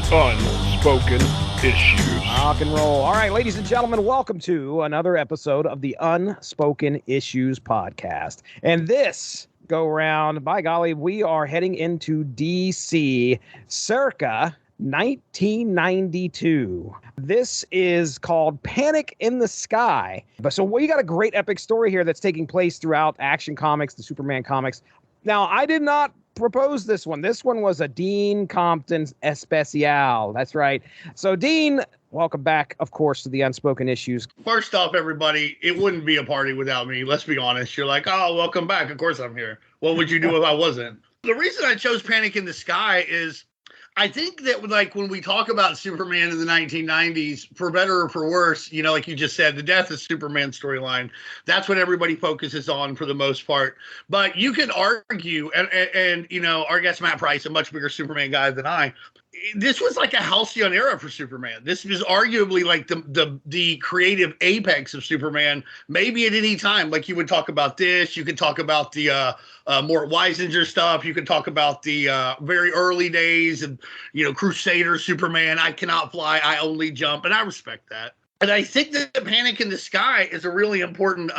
Unspoken Issues. Rock and roll. All right, ladies and gentlemen, welcome to another episode of the Unspoken Issues podcast. And this go round, by golly, we are heading into DC circa 1992. This is called Panic in the Sky. So we got a great epic story here that's taking place throughout Action Comics, the Superman comics. Now, I did not propose this one. This one was a Dean Compton's especial. That's right. So, Dean, welcome back, of course, to the Unspoken Issues. First off, everybody, it wouldn't be a party without me. Let's be honest. You're like, oh, welcome back. Of course I'm here. What would you do if I wasn't? The reason I chose Panic in the Sky is I think that, like, when we talk about Superman in the 1990s, for better or for worse, you know, like you just said, the death of Superman storyline, that's what everybody focuses on for the most part. But you can argue, and you know, our guest Matt Price, a much bigger Superman guy than I, this was like a halcyon era for Superman. This was arguably like the creative apex of Superman. Maybe at any time, like you would talk about this, you could talk about the Mort Weisinger stuff. You could talk about the very early days of, you know, Crusader Superman. I cannot fly, I only jump, and I respect that. And I think that the Panic in the Sky is a really important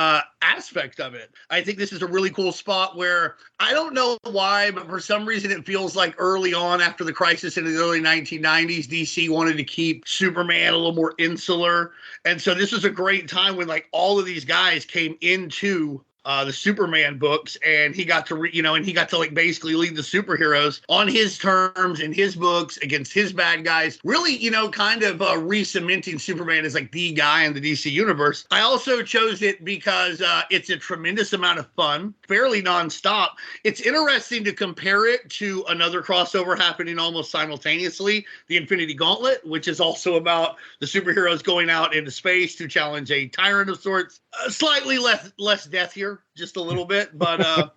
aspect of it. I think this is a really cool spot where I don't know why, but for some reason it feels like early on after the crisis in the early 1990s, DC wanted to keep Superman a little more insular. And so this was a great time when like all of these guys came into the Superman books, and he got to, like basically lead the superheroes on his terms in his books against his bad guys. Really, you know, kind of re-cementing Superman as like the guy in the DC universe. I also chose it because it's a tremendous amount of fun, fairly nonstop. It's interesting to compare it to another crossover happening almost simultaneously, the Infinity Gauntlet, which is also about the superheroes going out into space to challenge a tyrant of sorts. Slightly less death here, just a little bit, but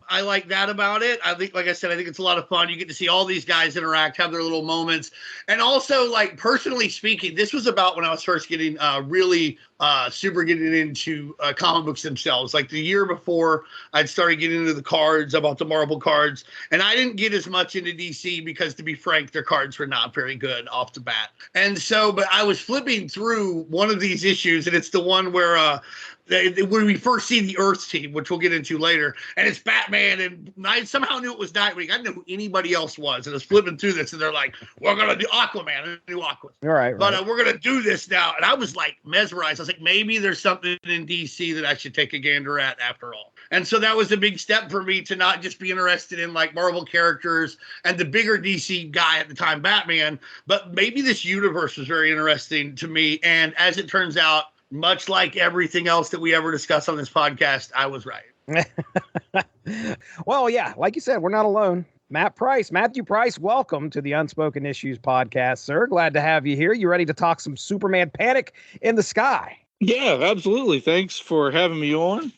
I like that about it. I think, like I said, I think it's a lot of fun. You get to see all these guys interact, have their little moments. And also, like, personally speaking, this was about when I was first getting really super getting into comic books themselves. Like the year before, I'd started getting into the cards, about the Marvel cards, and I didn't get as much into DC because, to be frank, their cards were not very good off the bat. And so, but I was flipping through one of these issues, and it's the one where when we first see the Earth team, which we'll get into later, and it's Batman, and I somehow knew it was Nightwing. I didn't know who anybody else was, and I was flipping through this, and they're like, we're going to do Aquaman, a new Aquaman. All right. But we're going to do this now. And I was like mesmerized. I was like, maybe there's something in DC that I should take a gander at after all. And so that was a big step for me to not just be interested in like Marvel characters and the bigger DC guy at the time, Batman, but maybe this universe was very interesting to me. And as it turns out, much like everything else that we ever discuss on this podcast, I was right. Well, yeah, like you said, we're not alone. Matthew Price, welcome to the Unspoken Issues podcast, sir. Glad to have you here. You ready to talk some Superman Panic in the Sky? Yeah, absolutely. Thanks for having me on.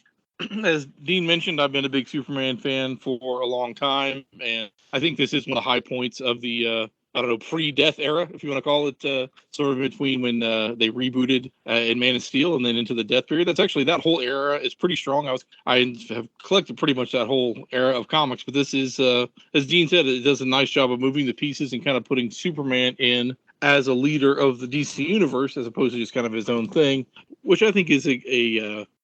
As Dean mentioned, I've been a big Superman fan for a long time, and I think this is one of the high points of the pre-death era, if you want to call it, sort of between when they rebooted in Man of Steel and then into the death period. That's actually, that whole era is pretty strong. I have collected pretty much that whole era of comics, but this is, as Dean said, it does a nice job of moving the pieces and kind of putting Superman in as a leader of the DC universe, as opposed to just kind of his own thing, which I think is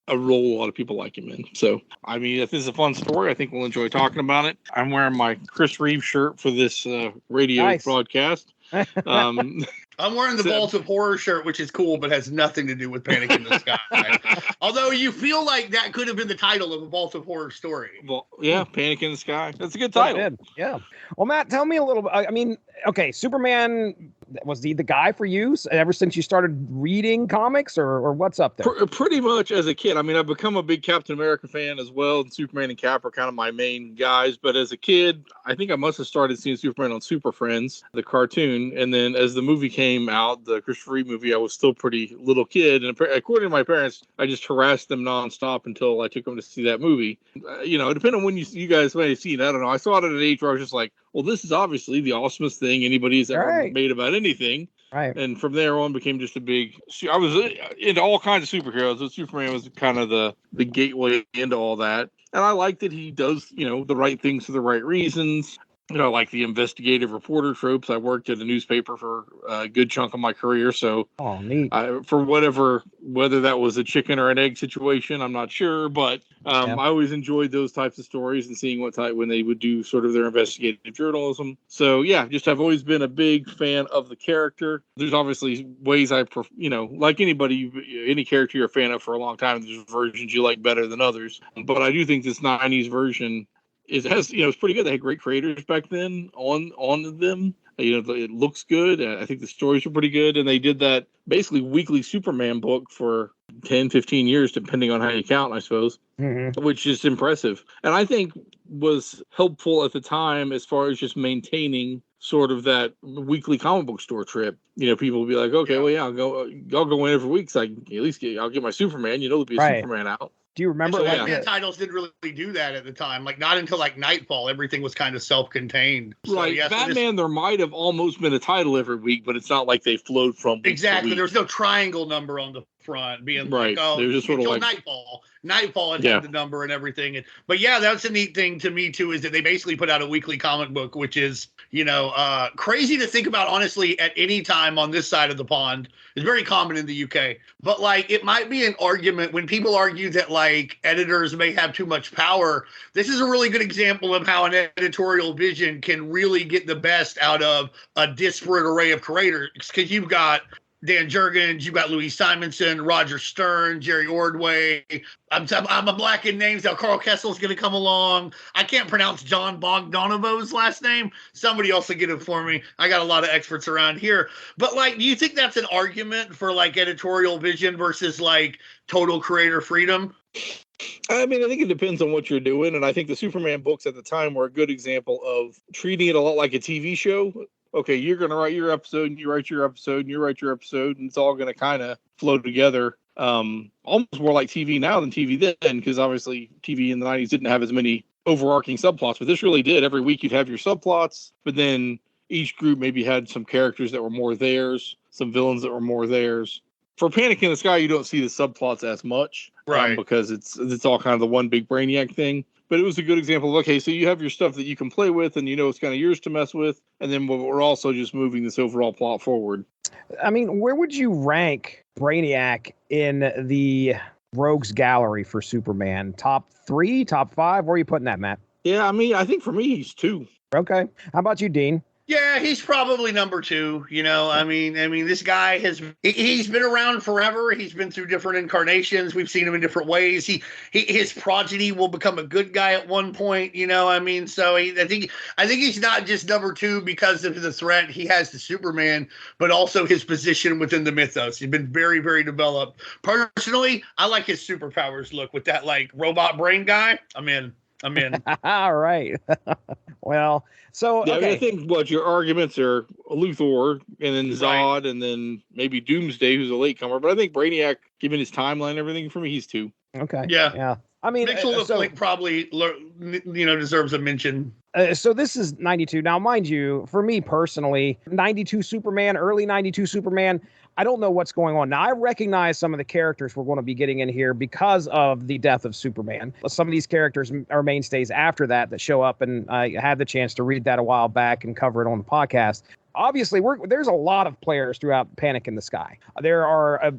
a role a lot of people like him in. So, I mean, if this is a fun story, I think we'll enjoy talking about it. I'm wearing my Chris Reeve shirt for this radio broadcast. I'm wearing the Vault of Horror shirt, which is cool, but has nothing to do with Panic in the Sky. Although you feel like that could have been the title of a Vault of Horror story. Well, yeah, Panic in the Sky. That's a good title. Yeah. Well, Matt, tell me a little bit. I mean, okay, Superman, was he the guy for you ever since you started reading comics, or what's up there? Pretty much as a kid. I mean, I've become a big Captain America fan as well, and Superman and Cap are kind of my main guys. But as a kid, I think I must have started seeing Superman on Super Friends, the cartoon. And then as the movie came out, the Christopher Reeve movie, I was still pretty little kid. And according to my parents, I just harassed them nonstop until I took them to see that movie. Depending on when you guys may have seen it, I don't know. I saw it at an age where I was just like, well, this is obviously the awesomest thing anybody's ever made about anything. Right. And from there on became just a big, I was into all kinds of superheroes. So Superman was kind of the gateway into all that. And I like that he does, the right things for the right reasons. like the investigative reporter tropes. I worked at a newspaper for a good chunk of my career. So neat. For whether that was a chicken or an egg situation, I'm not sure. But I always enjoyed those types of stories and seeing when they would do sort of their investigative journalism. So just I've always been a big fan of the character. There's obviously ways like anybody, any character you're a fan of for a long time, there's versions you like better than others. But I do think this 90s version it's pretty good. They had great creators back then on them. It looks good. I think the stories were pretty good. And they did that basically weekly Superman book for 10, 15 years, depending on how you count, I suppose, which is impressive. And I think was helpful at the time as far as just maintaining sort of that weekly comic book store trip. People will be like, okay, well, I'll go in every week. So I'll get my Superman. There'll be a Superman out. Do you remember? Batman titles didn't really do that at the time. Like not until like Nightfall, everything was kind of self-contained. So, right. Batman, there might have almost been a title every week, but it's not like they flowed from week exactly. to week. There's no triangle number on the front being right. like, There's just sort of like Nightfall had the number and everything. But that's a neat thing to me too, is that they basically put out a weekly comic book, which is, crazy to think about, honestly, at any time on this side of the pond. It's very common in the UK. But like, it might be an argument when people argue that like editors may have too much power. This is a really good example of how an editorial vision can really get the best out of a disparate array of creators, because you've got Dan Jurgens, you've got Louise Simonson, Roger Stern, Jerry Ordway. I'm a black in names now. Carl Kessel's going to come along. I can't pronounce John Bogdanovo's last name. Somebody else will get it for me. I got a lot of experts around here. But like, do you think that's an argument for like editorial vision versus like total creator freedom? I mean, I think it depends on what you're doing. And I think the Superman books at the time were a good example of treating it a lot like a TV show. Okay, you're going to write your episode, and you write your episode, and you write your episode, and it's all going to kind of flow together. Almost more like TV now than TV then, because obviously TV in the 90s didn't have as many overarching subplots, but this really did. Every week you'd have your subplots, but then each group maybe had some characters that were more theirs, some villains that were more theirs. For Panic in the Sky, you don't see the subplots as much, right? Because it's all kind of the one big Brainiac thing. But it was a good example of, okay, so you have your stuff that you can play with and it's kind of yours to mess with. And then we're also just moving this overall plot forward. I mean, where would you rank Brainiac in the Rogues Gallery for Superman? Top 3, top 5? Where are you putting that, Matt? Yeah, I mean, I think for me, he's 2. Okay. How about you, Dean? Yeah, he's probably number 2. I mean, this guy he's been around forever. He's been through different incarnations. We've seen him in different ways. His progeny will become a good guy at one point. So I think he's not just number 2 because of the threat he has to Superman, but also his position within the mythos. He's been very, very developed. Personally, I like his superpowers look with that like robot brain guy. I'm in. All right. Well, so okay. I mean, I think what your arguments are Luthor and then Zod and then maybe Doomsday, who's a latecomer. But I think Brainiac, given his timeline and everything, for me, he's 2. Okay. Yeah. I mean, Mixel probably deserves a mention. So this is 92. Now, mind you, for me personally, 92 Superman, early 92 Superman, I don't know what's going on. Now, I recognize some of the characters we're going to be getting in here because of the death of Superman. Some of these characters are mainstays after that show up, and I had the chance to read that a while back and cover it on the podcast. Obviously, there's a lot of players throughout Panic in the Sky. There are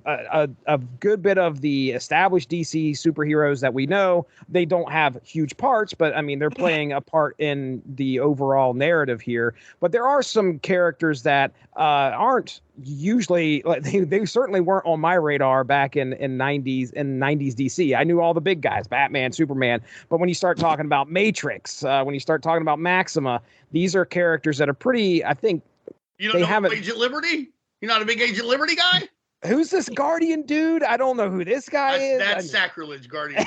a good bit of the established DC superheroes that we know. They don't have huge parts, but I mean, they're playing a part in the overall narrative here. But there are some characters that aren't usually, they certainly weren't on my radar back in 90s DC. I knew all the big guys, Batman, Superman. But when you start talking about Matrix, when you start talking about Maxima, these are characters that are pretty, I think. You don't know Agent Liberty? You're not a big Agent Liberty guy? Who's this Guardian dude? I don't know who this guy is. That's sacrilege, Guardian.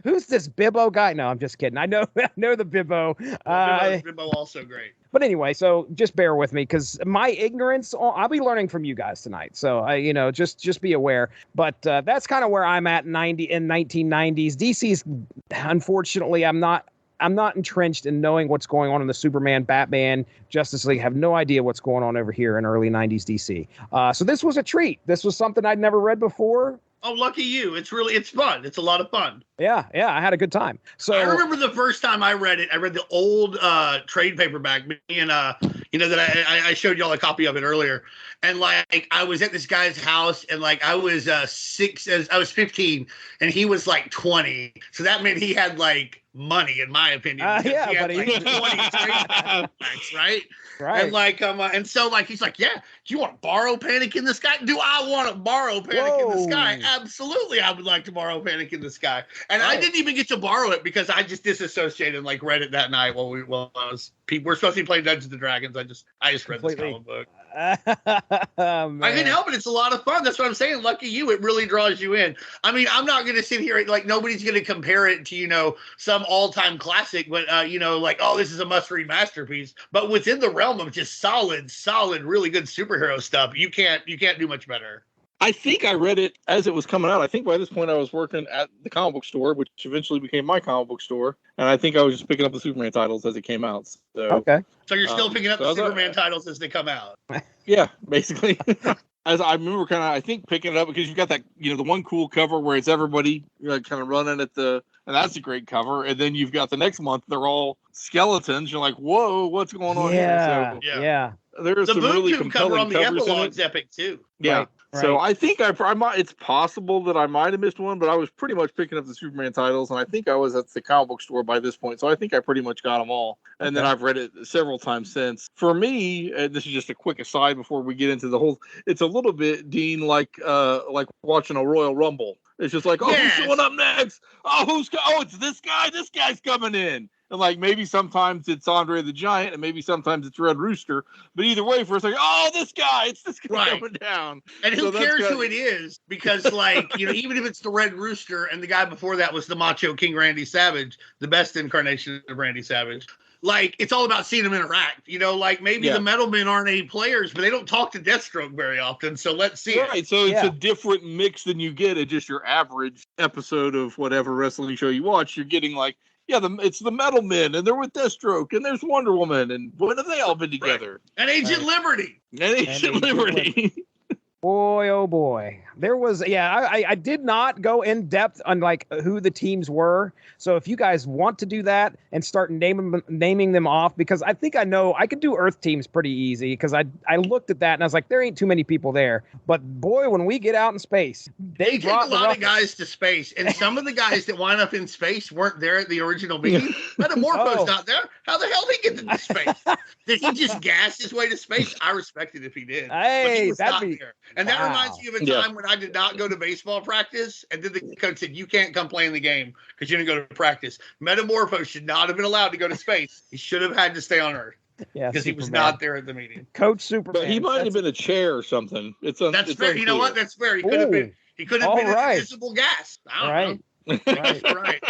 Who's this Bibbo guy? No, I'm just kidding. I know the Bibbo. Bibbo also great. But anyway, so just bear with me because my ignorance, I'll be learning from you guys tonight. So just be aware. But that's kind of where I'm at in 1990s. DC's, unfortunately, I'm not entrenched in knowing what's going on in the Superman, Batman, Justice League. Have no idea what's going on over here in early 90s DC. So this was a treat. This was something I'd never read before. Oh, lucky you. It's fun. It's a lot of fun. Yeah, I had a good time. So I remember the first time I read it. I read the old trade paperback, and that I showed y'all a copy of it earlier. And like I was at this guy's house, and like I was I was 15, and he was like 20. So that meant he had like money, in my opinion. Yeah, he had, buddy. like 20 trade paperbacks, right? Right. And like and so like he's like, yeah, do you want to borrow Panic in the Sky? Do I want to borrow Panic in the Sky? Absolutely, I would like to borrow Panic in the Sky. And I didn't even get to borrow it because I just disassociated and like read it that night while we're supposed to be playing Dungeons and Dragons. I just read this comic book. I couldn't help it. It's a lot of fun. That's what I'm saying. Lucky you. It really draws you in. I mean, I'm not going to sit here like nobody's going to compare it to, some all-time classic, but like, oh, this is a must-read masterpiece. But within the realm of just solid, really good superhero stuff, you can't do much better. I think I read it as it was coming out. I think by this point I was working at the comic book store, which eventually became my comic book store. And I think I was just picking up the Superman titles as it came out. So, okay. So you're still picking up the Superman titles as they come out. Yeah, basically. As I remember I think picking it up because you've got that, the one cool cover where it's everybody kind of running and that's a great cover. And then you've got the next month, they're all skeletons. You're like, whoa, what's going on here? So, yeah. There's some really compelling cover on the covers epilogue's epic too. Yeah. Right. So I think I might. It's possible that I might have missed one, but I was pretty much picking up the Superman titles, and I think I was at the comic book store by this point. So I think I pretty much got them all, and then I've read it several times since. For me, and this is just a quick aside before we get into the whole. It's a little bit, Dean, like watching a Royal Rumble. It's just like, who's showing up next? It's this guy. This guy's coming in. And like maybe sometimes it's Andre the Giant, and maybe sometimes it's Red Rooster. But either way, for a second, it's this guy coming down. And who cares who it is? Because like even if it's the Red Rooster, and the guy before that was the Macho King Randy Savage, the best incarnation of Randy Savage. Like it's all about seeing them interact. Like maybe the Metal Men aren't any players, but they don't talk to Deathstroke very often. So let's see. Right. So it's a different mix than you get at just your average episode of whatever wrestling show you watch. You're getting like. Yeah, it's the Metal Men, and they're with Deathstroke, and there's Wonder Woman, and when have they all been together? Right. And Agent Liberty. And Agent Liberty. Boy, oh boy. There was, I did not go in depth on like who the teams were. So if you guys want to do that and start naming them off, because I think I know I could do Earth teams pretty easy because I looked at that and I was like, there ain't too many people there. But boy, when we get out in space, they take a lot of guys to space. And some of the guys that wind up in space weren't there at the original meeting. Metamorpho's not there. How the hell did he get into space? Did he just gas his way to space? I respect it if he did. Hey, but he was not there. And that wow. reminds me of a time when I did not go to baseball practice, and then the coach said, you can't come play in the game because you didn't go to practice. Metamorpho should not have been allowed to go to space. He should have had to stay on Earth. Yeah, because he was not there at the meeting. Coach Superman. But he might have been a chair or something. That's fair. Unclear. You know what? That's fair. He could have been. He could have been an invisible gas. I don't know. Right.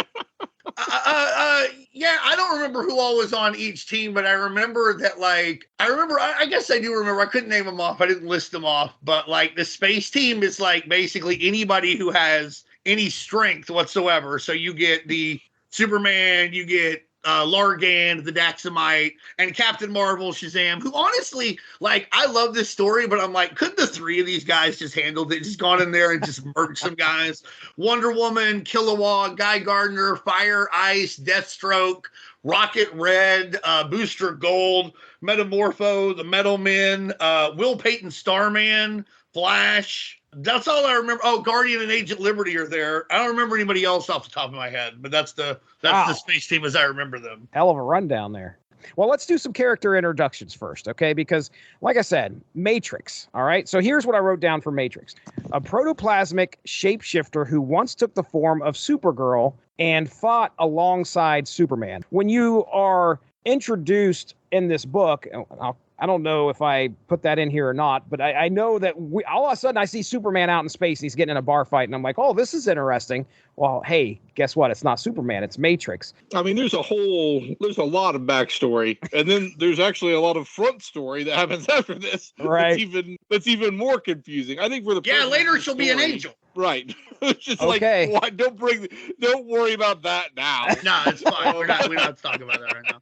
I don't remember who all was on each team, but I remember that, I guess I do remember. I couldn't name them off. I didn't list them off, but like the space team is like basically anybody who has any strength whatsoever. So you get the Superman, you get Largan, the Daxamite, and Captain Marvel, Shazam, who honestly, I love this story, but I'm like, couldn't the three of these guys just handled it? Just gone in there and just murked some guys? Wonder Woman, Kilowog, Guy Gardner, Fire, Ice, Deathstroke, Rocket Red, Booster Gold, Metamorpho, the Metal Men, Will Payton Starman, Flash. That's all I remember. Oh, Guardian and Agent Liberty are there. I don't remember anybody else off the top of my head, but that's the space team as I remember them. Hell of a rundown there. Well, let's do some character introductions first, okay? Because, like I said, Matrix, all right? So here's what I wrote down for Matrix. A protoplasmic shapeshifter who once took the form of Supergirl and fought alongside Superman. When you are introduced in this book, I don't know if I put that in here or not, but I know that all of a sudden I see Superman out in space and he's getting in a bar fight, and I'm like, oh, this is interesting. Well, hey, guess what? It's not Superman, it's Matrix. I mean, there's a lot of backstory, and then there's actually a lot of front story that happens after this. Right. That's even more confusing. I think for the later she'll be an angel. Right. It's just okay. Why, don't worry about that now. No, it's fine. We're not talking about that right now.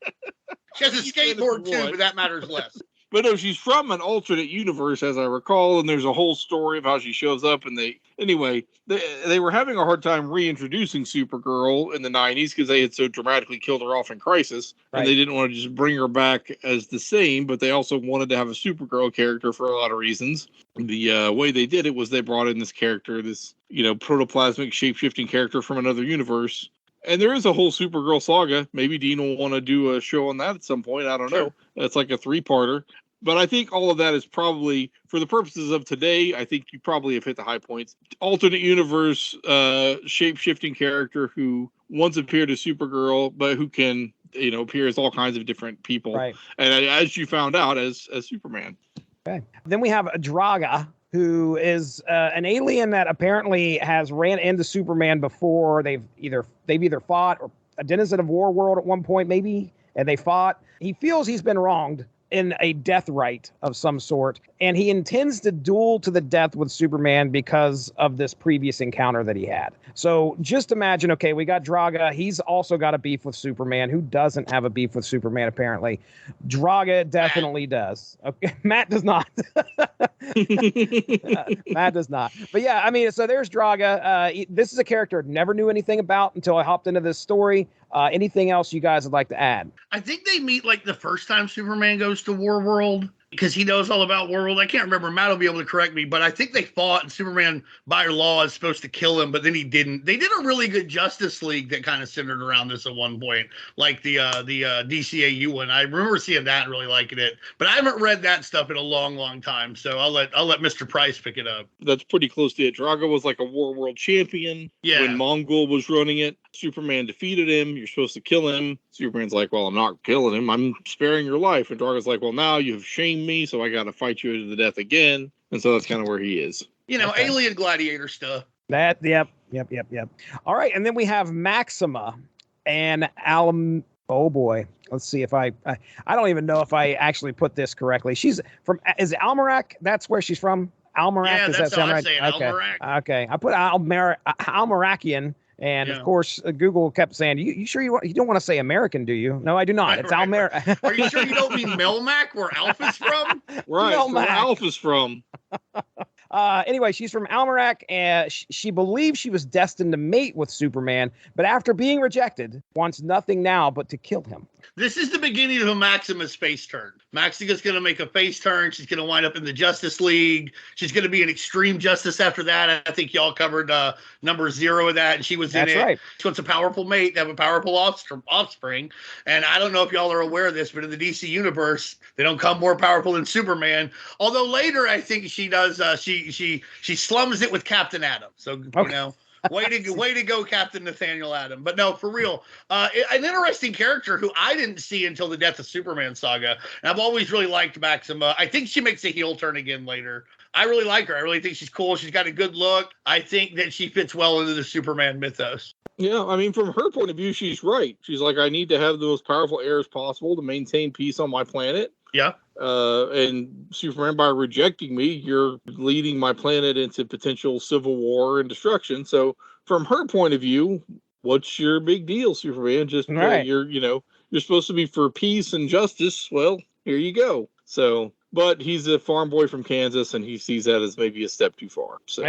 She has a skateboard too, but that matters less. But no, she's from an alternate universe, as I recall, and there's a whole story of how she shows up. And they were having a hard time reintroducing Supergirl in the 90s because they had so dramatically killed her off in Crisis, and they didn't want to just bring her back as the same, but they also wanted to have a Supergirl character for a lot of reasons. The way they did it was they brought in this character, this protoplasmic shape-shifting character from another universe. And there is a whole Supergirl saga. Maybe Dean will want to do a show on that at some point. I don't know. It's like a 3-parter. But I think all of that is probably, for the purposes of today, I think you probably have hit the high points. Alternate universe, shape-shifting character who once appeared as Supergirl, but who can, appear as all kinds of different people. Right. And as you found out, as Superman. Okay. Then we have Draga, who is an alien that apparently has ran into Superman before. They've either fought, or a denizen of Warworld at one point, maybe, and they fought. He feels he's been wronged in a death rite of some sort, and he intends to duel to the death with Superman because of this previous encounter that he had. So just imagine, okay, we got Draga. He's also got a beef with Superman. Who doesn't have a beef with Superman, apparently? Draga definitely does. Okay, Matt does not. Matt does not. But yeah, I mean, so there's Draga. This is a character I never knew anything about until I hopped into this story. Anything else you guys would like to add? I think they meet like the first time Superman goes to Warworld, because he knows all about Warworld. I can't remember. Matt will be able to correct me, but I think they fought, and Superman, by law, is supposed to kill him, but then he didn't. They did a really good Justice League that kind of centered around this at one point, like the DCAU one. I remember seeing that and really liking it, but I haven't read that stuff in a long, long time. So I'll let Mr. Price pick it up. That's pretty close to it. Draga was like a Warworld champion when Mongol was running it. Superman defeated him. You're supposed to kill him. Superman's like, well, I'm not killing him. I'm sparing your life. And Draga's like, well, now you have shamed me, so I got to fight you to the death again. And so that's kind of where he is. Alien gladiator stuff. Yep. All right, and then we have Maxima and Alam. Oh boy, let's see if I don't even know if I actually put this correctly. She's from, is it Almerac? That's where she's from. Almerac. Yeah, does that's that sound how right? I say it. Almerac. Okay. I put Almeracian. And of course, Google kept saying, "You sure you don't want to say American, do you?" No, I do not. It's Almerac. Are you sure you don't mean Melmac, where Alpha's from? Right, where Alpha's from. Anyway, she's from Almerac, and she believes she was destined to mate with Superman, but after being rejected, wants nothing now but to kill him. This is the beginning of a Maxima's face turn. Maxima's going to make a face turn. She's going to wind up in the Justice League. She's going to be an Extreme Justice after that. I think y'all covered number 0 of that, and she was in it. That's right. She wants a powerful mate to have a powerful offspring. And I don't know if y'all are aware of this, but in the DC universe, they don't come more powerful than Superman. Although later, I think she does. She slums it with Captain Atom. So way to go, Captain Nathaniel Adam. But no, for real, an interesting character who I didn't see until the Death of Superman saga. And I've always really liked Maxima. I think she makes a heel turn again later. I really like her. I really think she's cool. She's got a good look. I think that she fits well into the Superman mythos. Yeah, I mean, from her point of view, she's right. She's like, I need to have the most powerful heir as possible to maintain peace on my planet. Yeah. And Superman, by rejecting me, you're leading my planet into potential civil war and destruction. So from her point of view, what's your big deal, Superman? Just right. You're supposed to be for peace and justice. Well, here you go. So, but he's a farm boy from Kansas, and he sees that as maybe a step too far. So,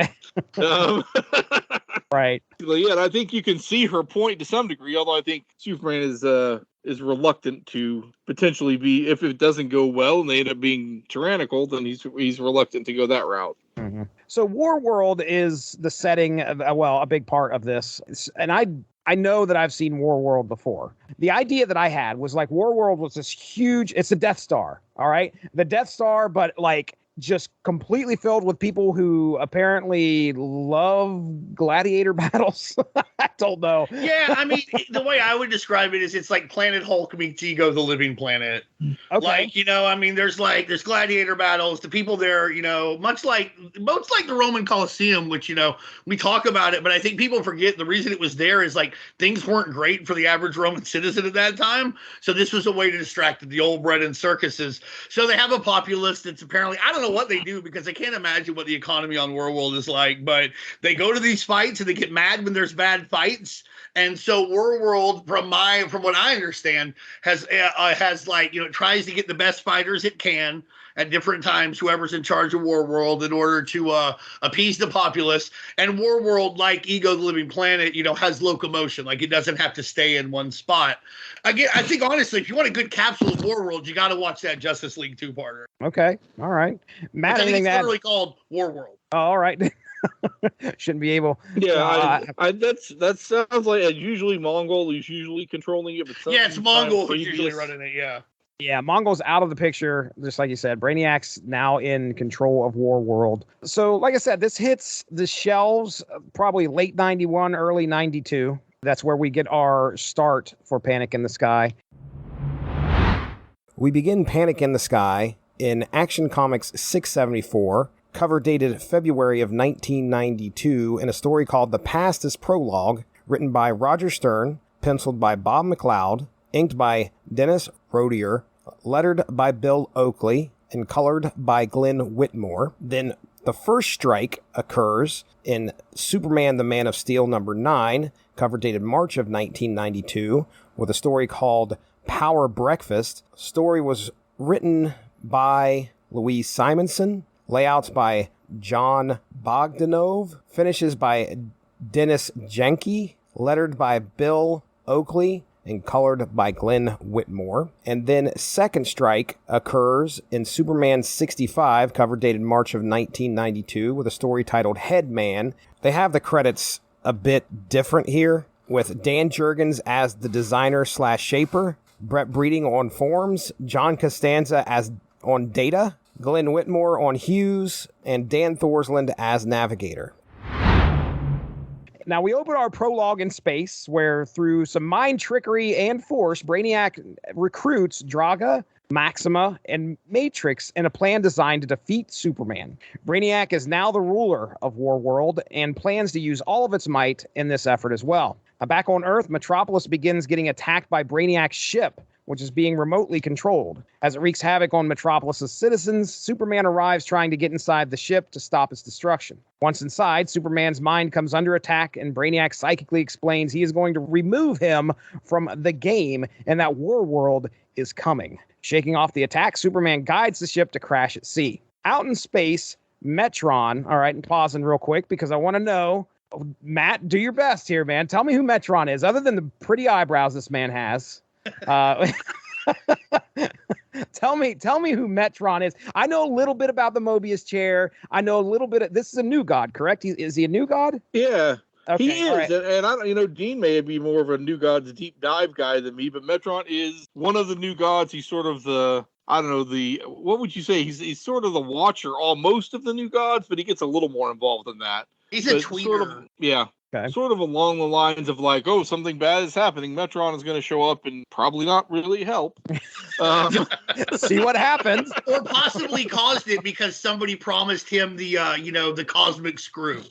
right. Yeah, and I think you can see her point to some degree. Although I think Superman is reluctant to potentially be, if it doesn't go well and they end up being tyrannical, then he's reluctant to go that route. Mm-hmm. So Warworld is the setting of, a big part of this. And I know that I've seen Warworld before. The idea that I had was like Warworld was this huge, it's the Death Star. All right. The Death Star, but like just completely filled with people who apparently love gladiator battles. I don't know. Yeah, I mean, the way I would describe it is it's like Planet Hulk meets Ego the Living Planet. Okay. Like, I mean, there's gladiator battles. The people there, much like the Roman Colosseum, which, we talk about it, but I think people forget the reason it was there is like things weren't great for the average Roman citizen at that time. So this was a way to distract the old bread and circuses. So they have a populace that's apparently, I don't know know what they do because I can't imagine what the economy on Warworld is like. But they go to these fights and they get mad when there's bad fights. And so Warworld, from what I understand, has like, you know, tries to get the best fighters it can at different times, whoever's in charge of Warworld, in order to appease the populace. And Warworld, like Ego the Living Planet, you know, has locomotion. Like, it doesn't have to stay in one spot. Again, I think, honestly, if you want a good capsule of Warworld, you got to watch that Justice League 2-parter. Okay. All right. Matt, I think it's that literally called Warworld. Oh, all right. Shouldn't be able. Yeah, that sounds like usually Mongol is usually controlling it. But yeah, it's Mongol who's usually running it. Yeah. Yeah, Mongol's out of the picture, just like you said. Brainiac's now in control of Warworld. So, like I said, this hits the shelves probably late 91, early 92. That's where we get our start for Panic in the Sky. We begin Panic in the Sky in Action Comics 674, cover dated February of 1992, in a story called The Past is Prologue, written by Roger Stern, penciled by Bob McLeod, inked by Dennis Rodier, lettered by Bill Oakley, and colored by Glenn Whitmore. Then the first strike occurs in Superman the Man of Steel number 9, cover dated March of 1992, with a story called Power Breakfast. Story was written by Louise Simonson, layouts by John Bogdanov, finishes by Dennis Janke, lettered by Bill Oakley, and colored by Glenn Whitmore. And then second strike occurs in Superman 65, cover dated March of 1992, with a story titled Headman. They have the credits a bit different here, with Dan Jurgens as the designer/shaper, Brett Breeding on forms, John Costanza as on data, Glenn Whitmore on hues, and Dan Thorsland as navigator. Now, we open our prologue in space, where through some mind trickery and force, Brainiac recruits Draga, Maxima, and Matrix in a plan designed to defeat Superman. Brainiac is now the ruler of Warworld and plans to use all of its might in this effort as well. Back on Earth, Metropolis begins getting attacked by Brainiac's ship, which is being remotely controlled. As it wreaks havoc on Metropolis's citizens, Superman arrives trying to get inside the ship to stop its destruction. Once inside, Superman's mind comes under attack, and Brainiac psychically explains he is going to remove him from the game and that Warworld is coming. Shaking off the attack, Superman guides the ship to crash at sea. Out in space, Metron, all right, and pausing real quick because I want to know, Matt, do your best here, man. Tell me who Metron is, other than the pretty eyebrows this man has. Tell me who Metron is. I know a little bit about the Mobius chair. I know a little bit. This is a new god, correct? Is he a new god? Yeah, Okay, he is. Right. And I don't, Dean may be more of a new gods deep dive guy than me, but Metron is one of the new gods. He's sort of the, what would you say? He's sort of the watcher almost of the new gods, but he gets a little more involved than that. He's a tweeter. Sort of, yeah. Okay. Sort of along the lines of like, oh, something bad is happening. Metron is going to show up and probably not really help. See what happens. Or possibly caused it because somebody promised him the cosmic screw.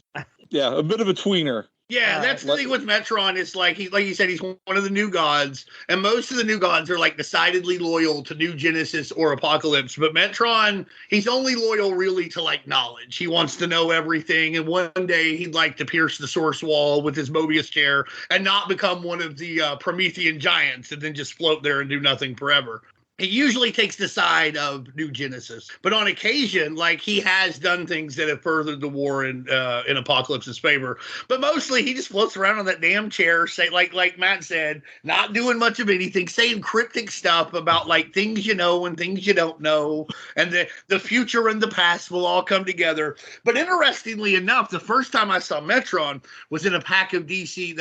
Yeah, a bit of a tweener. Yeah, that's the thing with Metron. It's like you said, he's one of the new gods, and most of the new gods are like decidedly loyal to New Genesis or Apocalypse. But Metron, he's only loyal really to like knowledge. He wants to know everything, and one day he'd like to pierce the source wall with his Mobius chair and not become one of the Promethean giants and then just float there and do nothing forever. He usually takes the side of New Genesis, but on occasion, like he has done things that have furthered the war in Apocalypse's favor. But mostly, he just floats around on that damn chair, say like Matt said, not doing much of anything, saying cryptic stuff about like things you know and things you don't know, and the future and the past will all come together. But interestingly enough, the first time I saw Metron was in a pack of DC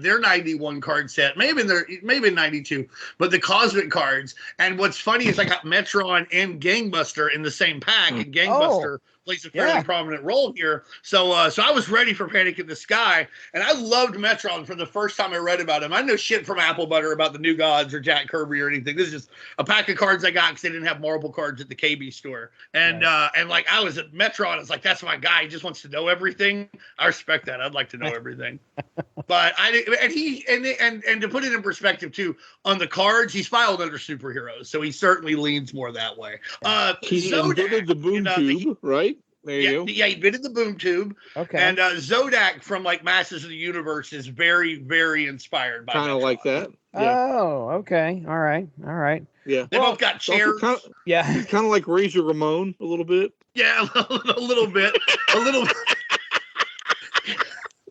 their 91 card set, maybe in 92, but the Cosmic cards. And what's funny is I got Metron and Gangbuster in the same pack, and Gangbuster plays a fairly prominent role here. So I was ready for Panic in the Sky, and I loved Metron from the first time I read about him. I know shit from Apple Butter about the New Gods or Jack Kirby or anything. This is just a pack of cards I got because they didn't have marble cards at the KB store. And like I was at Metron, I was like, that's my guy. He just wants to know everything. I respect that. I'd like to know everything. But and to put it in perspective too, on the cards, he's filed under superheroes, so he certainly leans more that way. He invented the boom tube, right? There you go. Yeah, he invented the boom tube. Okay. And Zodak from like Masters of the Universe is very, very inspired by kind of like that. Yeah. Oh, okay. All right. Yeah. They both got chairs. Yeah. Kind of like Razor Ramon a little bit. Yeah, a little bit.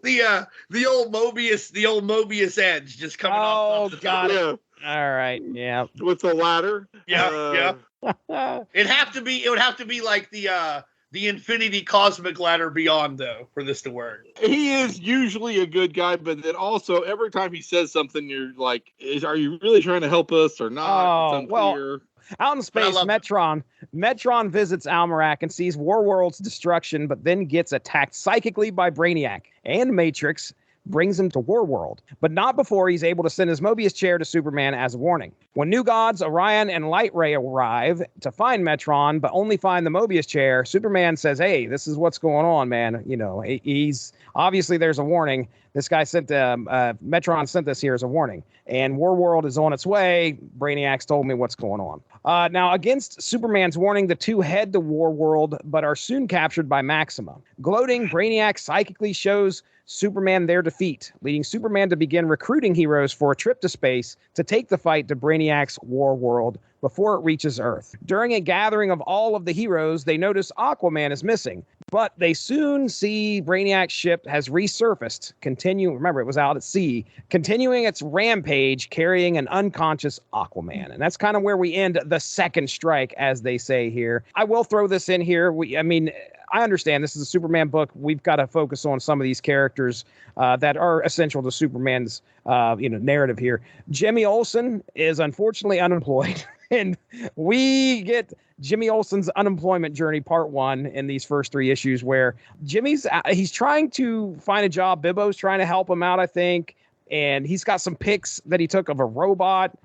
The old Mobius edge just coming off the got top. it. All right. Yeah. With the ladder. Yeah. It would have to be like the Infinity Cosmic Ladder Beyond, though, for this to work. He is usually a good guy, but then also every time he says something, you're like, are you really trying to help us or not? Oh, well, out in space, Metron visits Almerac and sees Warworld's destruction, but then gets attacked psychically by Brainiac, and Matrix brings him to Warworld, but not before he's able to send his Mobius chair to Superman as a warning. When New Gods, Orion, and Light Ray arrive to find Metron, but only find the Mobius chair, Superman says, hey, this is what's going on, man. You know, he's obviously there's a warning. This guy Metron sent this here as a warning, and Warworld is on its way. Brainiac's told me what's going on. Now, against Superman's warning, the two head to Warworld, but are soon captured by Maxima. Gloating, Brainiac psychically shows Superman their defeat, leading Superman to begin recruiting heroes for a trip to space to take the fight to Brainiac's Warworld before it reaches Earth. During a gathering of all of the heroes, they notice Aquaman is missing, but they soon see Brainiac's ship has resurfaced, remember it was out at sea, continuing its rampage, carrying an unconscious Aquaman. And that's kind of where we end the second strike, as they say here. I will throw this in here. I understand this is a Superman book. We've got to focus on some of these characters that are essential to Superman's narrative here. Jimmy Olsen is unfortunately unemployed. And we get Jimmy Olsen's unemployment journey, part 1, in these first 3 issues, where he's trying to find a job. Bibbo's trying to help him out, I think. And he's got some pics that he took of a robot.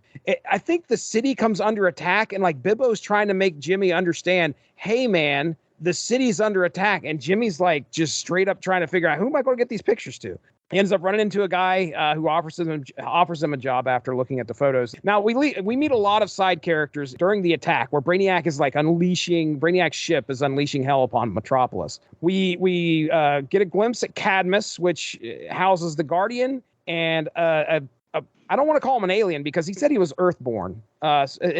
I think the city comes under attack, and like Bibbo's trying to make Jimmy understand, hey, man, the city's under attack. And Jimmy's like just straight up trying to figure out, who am I going to get these pictures to? He ends up running into a guy who offers him a job after looking at the photos. Now, we meet a lot of side characters during the attack where Brainiac's ship is unleashing hell upon Metropolis. We get a glimpse at Cadmus, which houses the Guardian, and I don't want to call him an alien because he said he was Earthborn.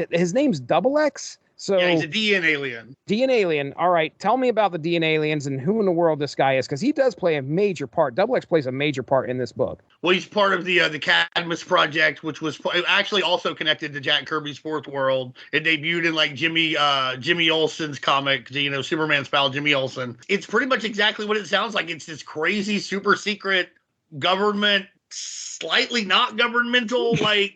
His name's Double X. So yeah, he's a DN alien. DN alien. All right. Tell me about the DN aliens and who in the world this guy is, because he does play a major part. Double X plays a major part in this book. Well, he's part of the Cadmus Project, which was actually also connected to Jack Kirby's Fourth World. It debuted in like Jimmy Olsen's comic, Superman's pal Jimmy Olsen. It's pretty much exactly what it sounds like. It's this crazy, super secret government, slightly not governmental, right?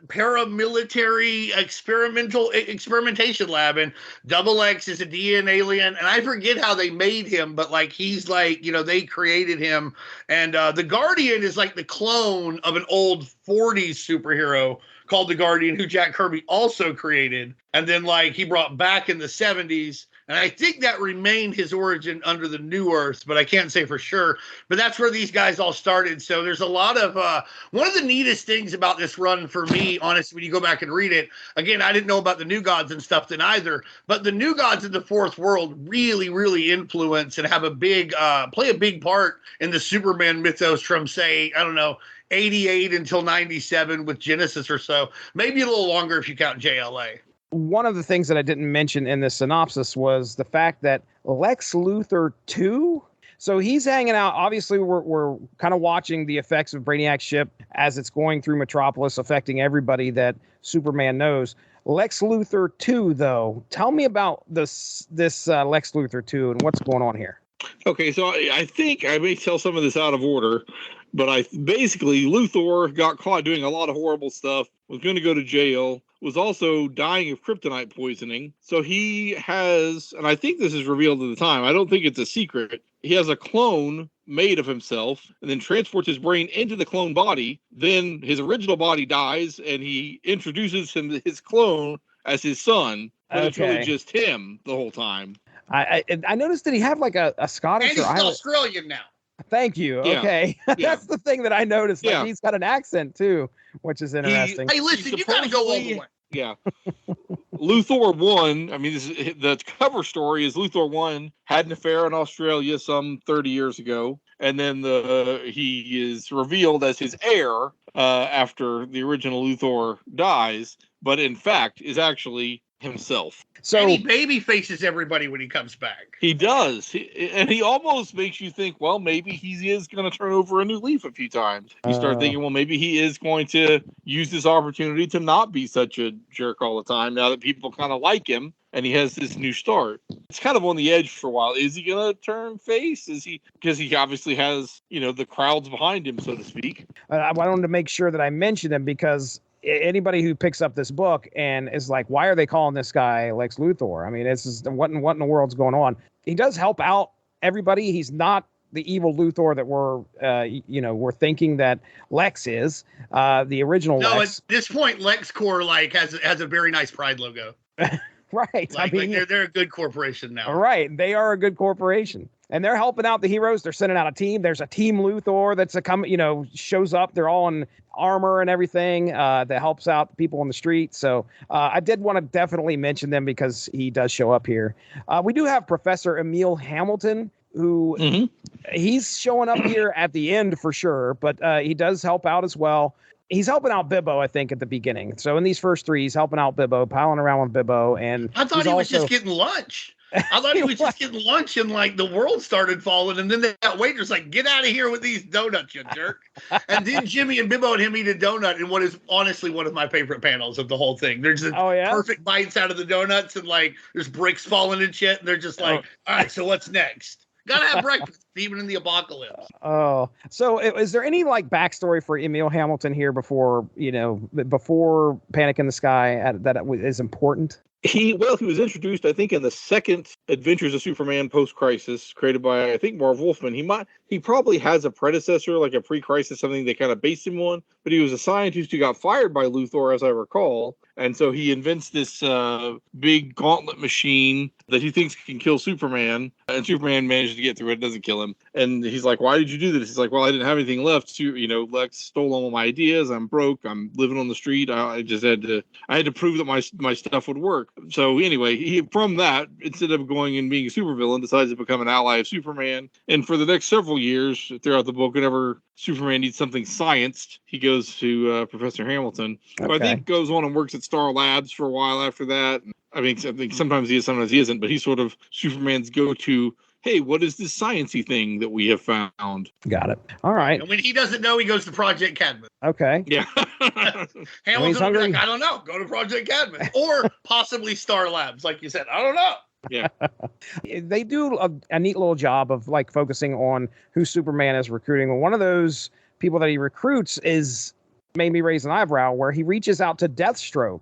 Paramilitary experimentation lab, and Double X is a DN alien, and I forget how they made him, but like he's like, they created him, and the Guardian is like the clone of an old 40s superhero called the Guardian, who Jack Kirby also created, and then like he brought back in the 70s. And I think that remained his origin under the New Earth, but I can't say for sure. But that's where these guys all started. So there's a lot of one of the neatest things about this run for me, honestly, when you go back and read it. Again, I didn't know about the New Gods and stuff then either, but the New Gods in the Fourth World really, really influence and have play a big part in the Superman mythos from, say, I don't know, 88 until 97 with Genesis or so. Maybe a little longer if you count JLA. One of the things that I didn't mention in this synopsis was the fact that Lex Luthor 2, so he's hanging out. Obviously, we're kind of watching the effects of Brainiac's ship as it's going through Metropolis, affecting everybody that Superman knows. Lex Luthor 2, though, tell me about this Lex Luthor 2 and what's going on here. Okay, so I think I may tell some of this out of order, but basically Luthor got caught doing a lot of horrible stuff, was going to go to jail, was also dying of kryptonite poisoning. So he has, and I think this is revealed at the time, I don't think it's a secret, he has a clone made of himself and then transports his brain into the clone body. Then his original body dies and he introduces his clone as his son, but it's really just him the whole time. I noticed that he had like a Scottish and he's Australian now. Thank you. Yeah. Okay. That's the thing that I noticed. Like, Yeah. he's got an accent too, which is interesting. Hey, listen, you gotta go all the way. Yeah. Luthor 1, I mean, the cover story is Luthor 1 had an affair in Australia some 30 years ago, and then he is revealed as his heir after the original Luthor dies, but in fact is actually himself. So, and he baby faces everybody when he comes back. He does. And he almost makes you think, well, maybe he is going to turn over a new leaf a few times. You start thinking, well, maybe he is going to use this opportunity to not be such a jerk all the time now that people kind of like him and he has this new start. It's kind of on the edge for a while. Is he going to turn face? Is he? Because he obviously has, the crowds behind him, so to speak. I wanted to make sure that I mentioned him because anybody who picks up this book and is like, why are they calling this guy Lex Luthor? I mean, it's just, what in the world's going on? He does help out everybody. He's not the evil Luthor that we're thinking that Lex is. The original Lex. No, at this point, LexCorp has a very nice Pride logo. Right. I mean, they're a good corporation now. Right. They are a good corporation. And they're helping out the heroes. They're sending out a team. There's a team Luthor that's shows up. They're all in armor and everything that helps out people on the street. So I did want to definitely mention them because he does show up here. We do have Professor Emil Hamilton, who he's showing up here at the end for sure, but he does help out as well. He's helping out Bibbo, I think, at the beginning. So in these first three, he's helping out Bibbo, piling around with Bibbo. And I thought he was just getting lunch. I thought he was just getting lunch and the world started falling. And then that waitress get out of here with these donuts, you jerk. And then Jimmy and Bibbo and him eat a donut in what is honestly one of my favorite panels of the whole thing. There's perfect bites out of the donuts and there's bricks falling and shit. And they're just all right, so what's next? Gotta have breakfast, even in the apocalypse. Oh, so is there any backstory for Emil Hamilton here before Panic in the Sky that is important? He was introduced, I think, in the second Adventures of Superman post-crisis, created by, I think, Marv Wolfman. He probably has a predecessor, like a pre-crisis, something they kind of based him on. But he was a scientist who got fired by Luthor, as I recall. And so he invents this big gauntlet machine that he thinks can kill Superman. And Superman manages to get through it. It doesn't kill him. And he's like, why did you do this? He's like, well, I didn't have anything left. Lex stole all my ideas. I'm broke. I'm living on the street. I had to prove that my stuff would work. So anyway, he from that, instead of going and being a supervillain, decides to become an ally of Superman. And for the next several years throughout the book, whenever Superman needs something scienced, he goes to Professor Hamilton, who I think goes on and works at Star Labs for a while after that. I think sometimes he is, sometimes he isn't, but he's sort of Superman's go-to, hey, what is this sciencey thing that we have found? Got it. All right. And when he doesn't know, he goes to Project Cadmus. Okay. Yeah. Hamilton will be like, I don't know. Go to Project Cadmus. Or possibly Star Labs, like you said. I don't know. Yeah. They do a neat little job of focusing on who Superman is recruiting. And one of those people that he recruits made me raise an eyebrow, where he reaches out to Deathstroke.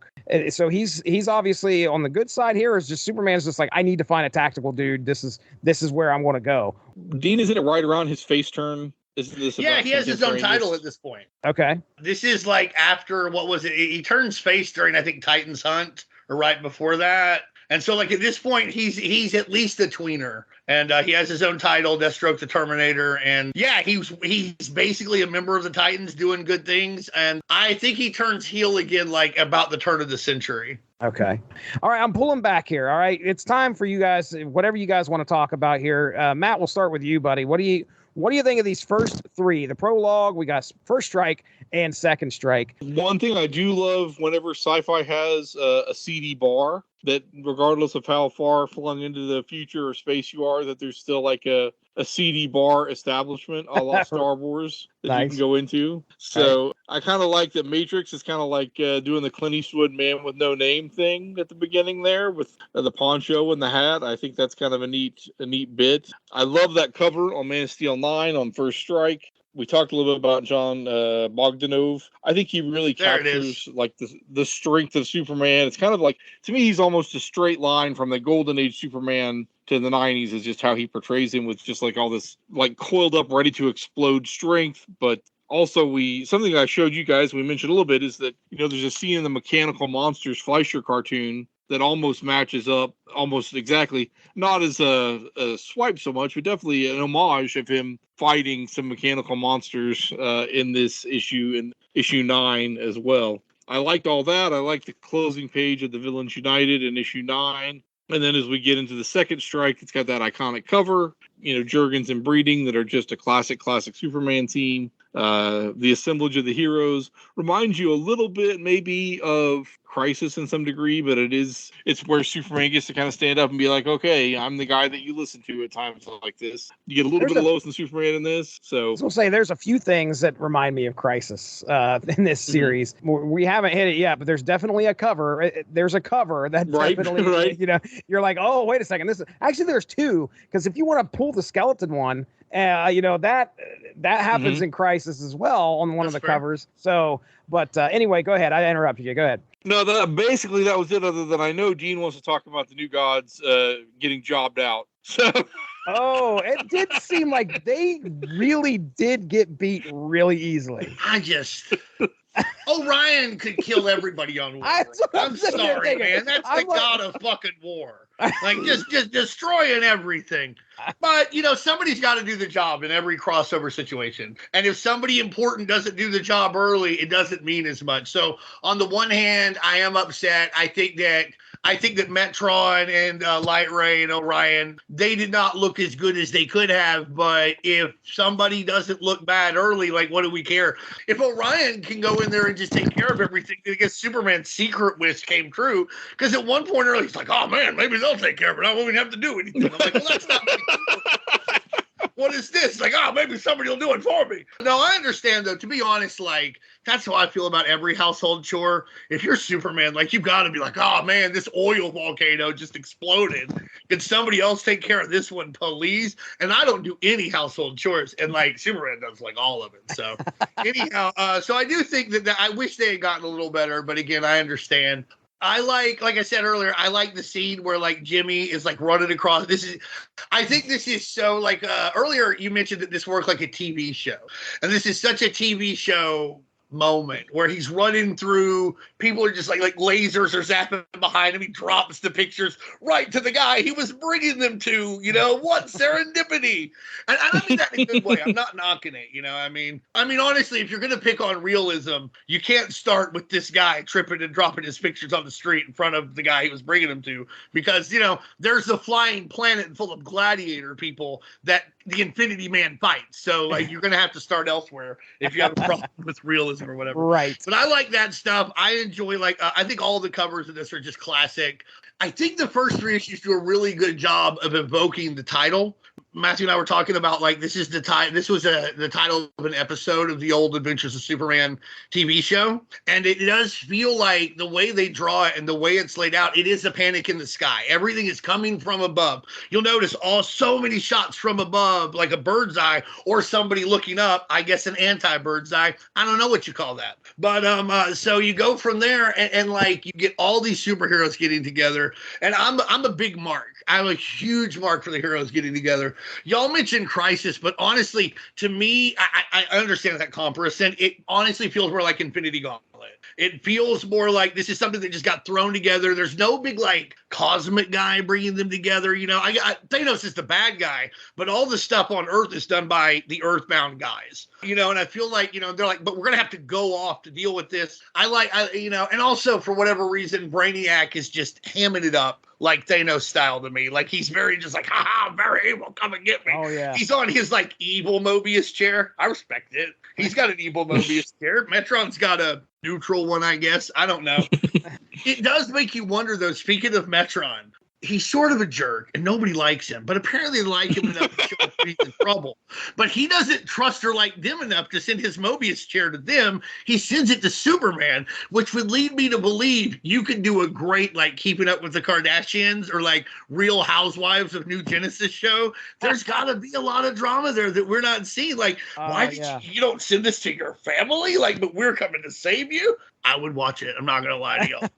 So he's obviously on the good side here. Is just Superman's just I need to find a tactical dude. This is where I'm going to go. Dean, isn't it right around his face turn? Yeah, he has his own title at this point. Okay. This is after, what was it? He turns face during, I think, Titan's Hunt, or right before that. And so, at this point, he's at least a tweener, and he has his own title, Deathstroke the Terminator, and yeah, he's basically a member of the Titans doing good things, and I think he turns heel again, about the turn of the century. Okay. All right, I'm pulling back here. All right, it's time for you guys, whatever you guys want to talk about here. Matt, we'll start with you, buddy. What do you think of these first three? The prologue, we got First Strike and Second Strike. One thing I do love whenever sci-fi has a CD bar, that regardless of how far flung into the future or space you are, that there's still a CD bar establishment a la Star Wars that you can go into. So I kind of like that Matrix is kind of like doing the Clint Eastwood Man with No Name thing at the beginning there with the poncho and the hat. I think that's kind of a neat bit. I love that cover on Man of Steel 9 on First Strike. We talked a little bit about John Bogdanov. I think he really captures like the strength of Superman. It's kind of like, to me, he's almost a straight line from the Golden Age Superman to the 90s, is just how he portrays him, with just like all this like coiled up, ready to explode strength. But also, something I showed you guys, we mentioned a little bit, is that, there's a scene in the Mechanical Monsters Fleischer cartoon that almost matches up almost exactly, not as a swipe so much, but definitely an homage of him fighting some mechanical monsters in this issue, in issue 9 as well. I liked all that. I liked the closing page of the Villains United in issue 9. And then as we get into the second strike, it's got that iconic cover, Jurgens and Breeding, that are just a classic Superman team. The assemblage of the heroes reminds you a little bit maybe of Crisis in some degree, but it's where Superman gets to kind of stand up and be like, okay, I'm the guy that you listen to at times like this. You get a little bit of Lois and Superman in this. So I was gonna say, there's a few things that remind me of Crisis in this series. We haven't hit it yet, but there's definitely a cover. There's a cover that definitely, you're like, oh, wait a second. There's two, because if you want to pull the skeleton one, that happens in Crisis as well on one of the covers. So, but anyway, go ahead. I interrupted you. Go ahead. No, basically that was it. Other than I know Dean wants to talk about the New Gods getting jobbed out. So. Oh, it did seem like they really did get beat really easily. Orion could kill everybody on war. I'm sorry, man. That's the god of fucking war. Like, just destroying everything. But, somebody's got to do the job in every crossover situation. And if somebody important doesn't do the job early, it doesn't mean as much. So, on the one hand, I am upset. I think that Metron and Light Ray and Orion, they did not look as good as they could have. But if somebody doesn't look bad early, like, what do we care? If Orion can go in there and just take care of everything, I guess Superman's secret wish came true. Because at one point early, he's like, oh, man, maybe they'll take care of it. I won't even have to do anything. I'm like, well, that's not what is this? Like, maybe somebody will do it for me. No, I understand, though. To be honest, like, that's how I feel about every household chore. If you're Superman, like, you've got to be like, oh, man, this oil volcano just exploded. Can somebody else take care of this one, please? And I don't do any household chores. And, like, Superman does, like, all of it. So, anyhow, so I do think that I wish they had gotten a little better. But, again, I understand. I like I said earlier, I like the scene where, like, Jimmy is, like, running across. I think this is so, like, earlier you mentioned that this worked like a TV show. And this is such a TV show moment where he's running through, people are just like lasers are zapping behind him. He drops the pictures right to the guy he was bringing them to. What serendipity. And I mean that in a good way. I'm not knocking it. I mean honestly, if you're gonna pick on realism, you can't start with this guy tripping and dropping his pictures on the street in front of the guy he was bringing them to, because there's a flying planet full of gladiator people that the Infinity Man fights. So, like, you're going to have to start elsewhere if you have a problem with realism or whatever. Right. But I like that stuff. I enjoy, I think all the covers of this are just classic. I think the first 3 issues do a really good job of evoking the title. Matthew and I were talking about, like, this was the title of an episode of the old Adventures of Superman TV show. And it does feel like the way they draw it and the way it's laid out, it is a panic in the sky. Everything is coming from above. You'll notice so many shots from above, like a bird's eye or somebody looking up, I guess an anti-bird's eye. I don't know what you call that. But so you go from there and like you get all these superheroes getting together. And I'm a big mark. I'm a huge mark for the heroes getting together. Y'all mentioned Crisis, but honestly, to me, I understand that comparison. It honestly feels more like Infinity Gauntlet. It feels more like this is something that just got thrown together. There's no big, like, cosmic guy bringing them together. Thanos is the bad guy, but all the stuff on Earth is done by the Earthbound guys. And I feel like, they're like, but we're going to have to go off to deal with this. And also for whatever reason, Brainiac is just hamming it up like Thanos style to me. Like, he's very just like, haha, very evil, come and get me. Oh, yeah. He's on his, like, evil Mobius chair. I respect it. He's got an evil Mobius chair. Metron's got a neutral one, I guess. I don't know. It does make you wonder, though, speaking of Metron, he's sort of a jerk and nobody likes him, but apparently they like him enough to show up when he's in trouble. But he doesn't trust or like them enough to send his Mobius chair to them. He sends it to Superman, which would lead me to believe you could do a great like Keeping Up with the Kardashians or like Real Housewives of New Genesis show. There's got to be a lot of drama there that we're not seeing. Like, why did you don't send this to your family? Like, but we're coming to save you. I would watch it. I'm not going to lie to y'all.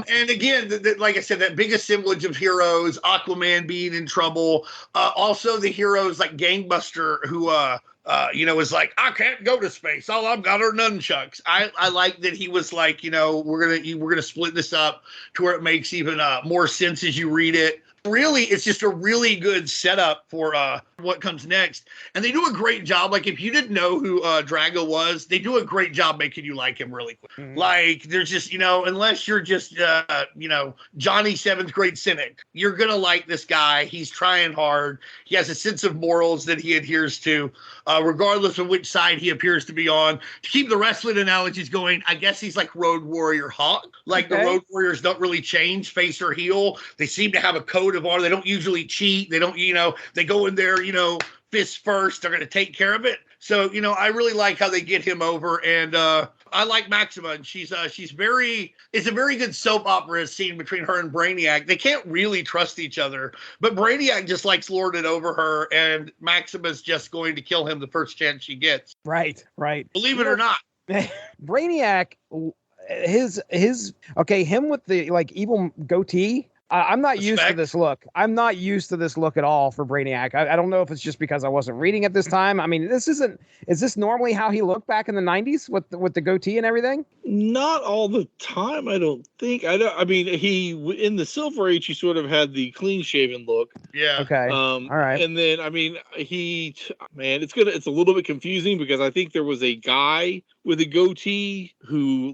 And again, like I said, that big assemblage of heroes, Aquaman being in trouble. Also the heroes like Gangbuster who, is like, I can't go to space. All I've got are nunchucks. I like that he was like, we're gonna split this up to where it makes even more sense as you read it. Really, it's just a really good setup for what comes next. And they do a great job. Like, if you didn't know who Drago was, they do a great job making you like him really quick. Mm-hmm. Like, there's just, unless you're just, Johnny 7th grade cynic, you're going to like this guy. He's trying hard. He has a sense of morals that he adheres to, regardless of which side he appears to be on. To keep the wrestling analogies going, I guess he's like Road Warrior Hawk. Like, the Road Warriors don't really change face or heel. They seem to have a code of honor. They don't usually cheat. They don't, they go in there, fist first. They're going to take care of it. So, I really like how they get him over. And I like Maxima. And it's a very good soap opera scene between her and Brainiac. They can't really trust each other, but Brainiac just likes lording over her, and Maxima's just going to kill him the first chance she gets. Right. Believe it or not. Brainiac, him with the like evil goatee. I'm not used to this look. I'm not used to this look at all for Brainiac. I don't know if it's just because I wasn't reading at this time. I mean, is this normally how he looked back in the 90s with the goatee and everything? Not all the time, I don't think. He in the Silver Age, he sort of had the clean shaven look. Yeah. Okay. All right. And then, it's a little bit confusing because I think there was a guy with a goatee who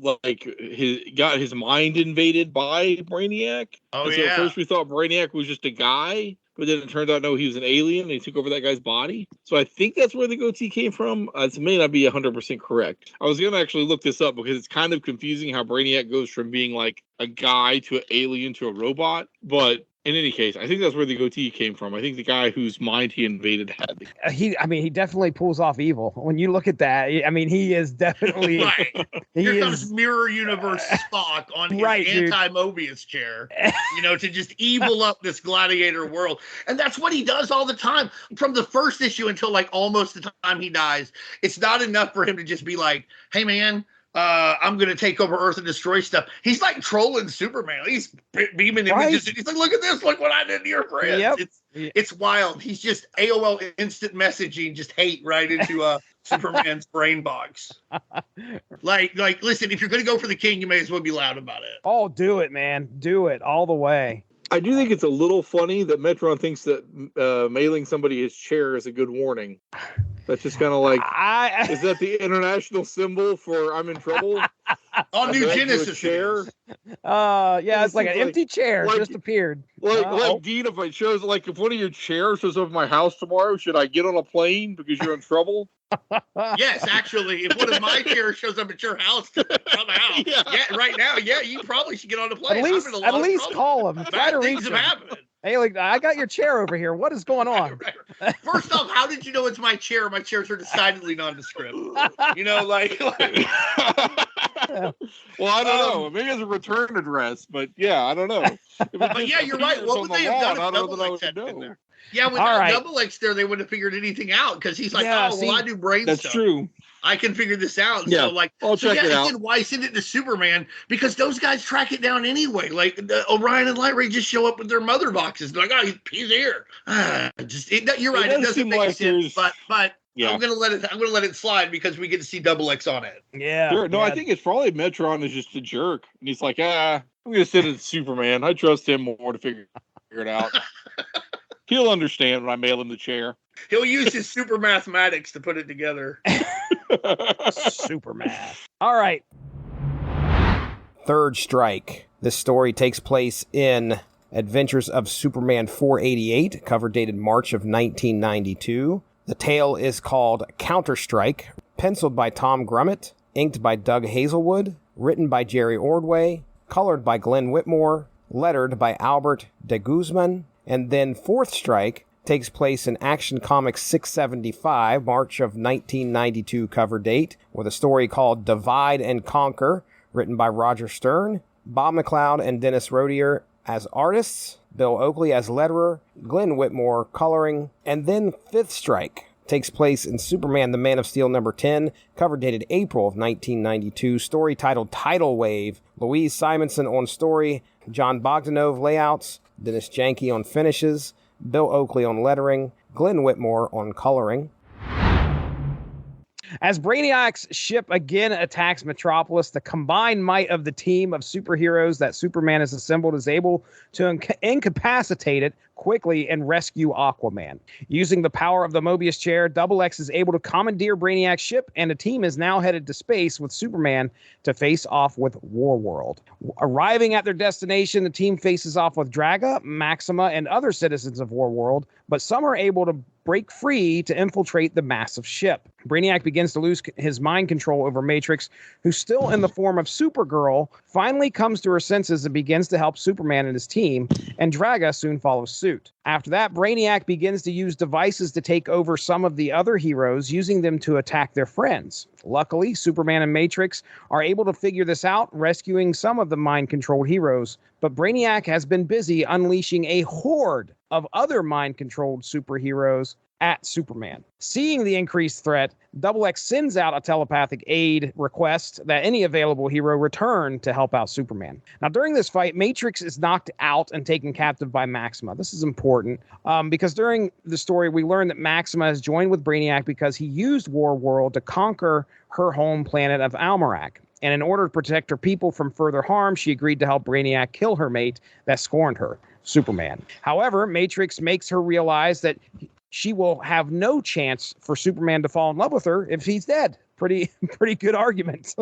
got his mind invaded by Brainiac. Oh, and so at first we thought Brainiac was just a guy, but then it turned out, no, he was an alien and he took over that guy's body. So I think that's where the goatee came from. It may not be 100% correct. I was going to actually look this up because it's kind of confusing how Brainiac goes from being like a guy to an alien to a robot. But in any case, I think that's where the goatee came from. I think the guy whose mind he invaded had the... He definitely pulls off evil. When you look at that, he is definitely... Right. Here comes Mirror Universe Spock on his anti-Mobius chair, to just evil up this gladiator world. And that's what he does all the time. From the first issue until like almost the time he dies, it's not enough for him to just be like, hey, man, I'm going to take over Earth and destroy stuff. He's like trolling Superman. He's beaming images. He's like, look at this. Look what I did to your friends. Yep. It's wild. He's just AOL instant messaging, just hate right into Superman's brain box. Like, listen, if you're going to go for the king, you may as well be loud about it. Oh, do it, man. Do it all the way. I do think it's a little funny that Metron thinks that mailing somebody his chair is a good warning. That's just kind of like, is that the international symbol for I'm in trouble? On New Genesis chair. It's like an empty chair just appeared. Like Dean, if one of your chairs shows up at my house tomorrow, should I get on a plane because you're in trouble? Yes, actually, if one of my chairs shows up at your house somehow, right now, you probably should get on a plane. At least call him. Bad things have happened. Hey, I got your chair over here. What is going on? Right. First off, how did you know it's my chair? My chairs are decidedly nondescript. Well, I don't know. Maybe it's a return address, but I don't know. But you're right. What would they have done if Double X had been there? Yeah, without Double X there, they wouldn't have figured anything out because he's like, I do brain stuff. That's true. I can figure this out. Yeah, so I'll check it out. Why send it to Superman? Because those guys track it down anyway. Like Orion and Light Ray just show up with their mother boxes. They're like, he's here. You're right. It doesn't make sense. But I'm gonna let it slide because we get to see Double X on it. Yeah. Sure. No, I think it's probably Metron is just a jerk, and he's like, I'm gonna send it to Superman. I trust him more to figure it out. He'll understand when I mail him the chair. He'll use his super mathematics to put it together. Super math. All right. Third Strike. This story takes place in Adventures of Superman 488, cover dated March of 1992. The tale is called Counter-Strike, penciled by Tom Grummett, inked by Doug Hazelwood, written by Jerry Ordway, colored by Glenn Whitmore, lettered by Albert de Guzman. And then Fourth Strike takes place in Action Comics 675, March of 1992 cover date, with a story called Divide and Conquer, written by Roger Stern, Bob McLeod and Dennis Rodier as artists, Bill Oakley as letterer, Glenn Whitmore coloring. And then Fifth Strike takes place in Superman the Man of Steel number 10, cover dated April of 1992, story titled Tidal Wave, Louise Simonson on story, John Bogdanove layouts, Dennis Janke on finishes, Bill Oakley on lettering, Glenn Whitmore on coloring. As Brainiac's ship again attacks Metropolis, the combined might of the team of superheroes that Superman has assembled is able to incapacitate it quickly and rescue Aquaman. Using the power of the Mobius chair, Double X is able to commandeer Brainiac's ship, and the team is now headed to space with Superman to face off with Warworld. Arriving at their destination, the team faces off with Draga, Maxima, and other citizens of Warworld, but some are able to break free to infiltrate the massive ship. Brainiac begins to lose his mind control over Matrix, who, still in the form of Supergirl, finally comes to her senses and begins to help Superman and his team, and Draga soon follows suit. After that, Brainiac begins to use devices to take over some of the other heroes, using them to attack their friends. Luckily, Superman and Matrix are able to figure this out, rescuing some of the mind-controlled heroes, but Brainiac has been busy unleashing a horde of other mind-controlled superheroes at Superman. Seeing the increased threat, Double X sends out a telepathic aid request that any available hero return to help out Superman. Now, during this fight, Matrix is knocked out and taken captive by Maxima. This is important because during the story, we learn that Maxima has joined with Brainiac because he used Warworld to conquer her home planet of Almerac. And in order to protect her people from further harm, she agreed to help Brainiac kill her mate that scorned her, Superman. However, Matrix makes her realize that she will have no chance for Superman to fall in love with her if he's dead. Pretty good argument.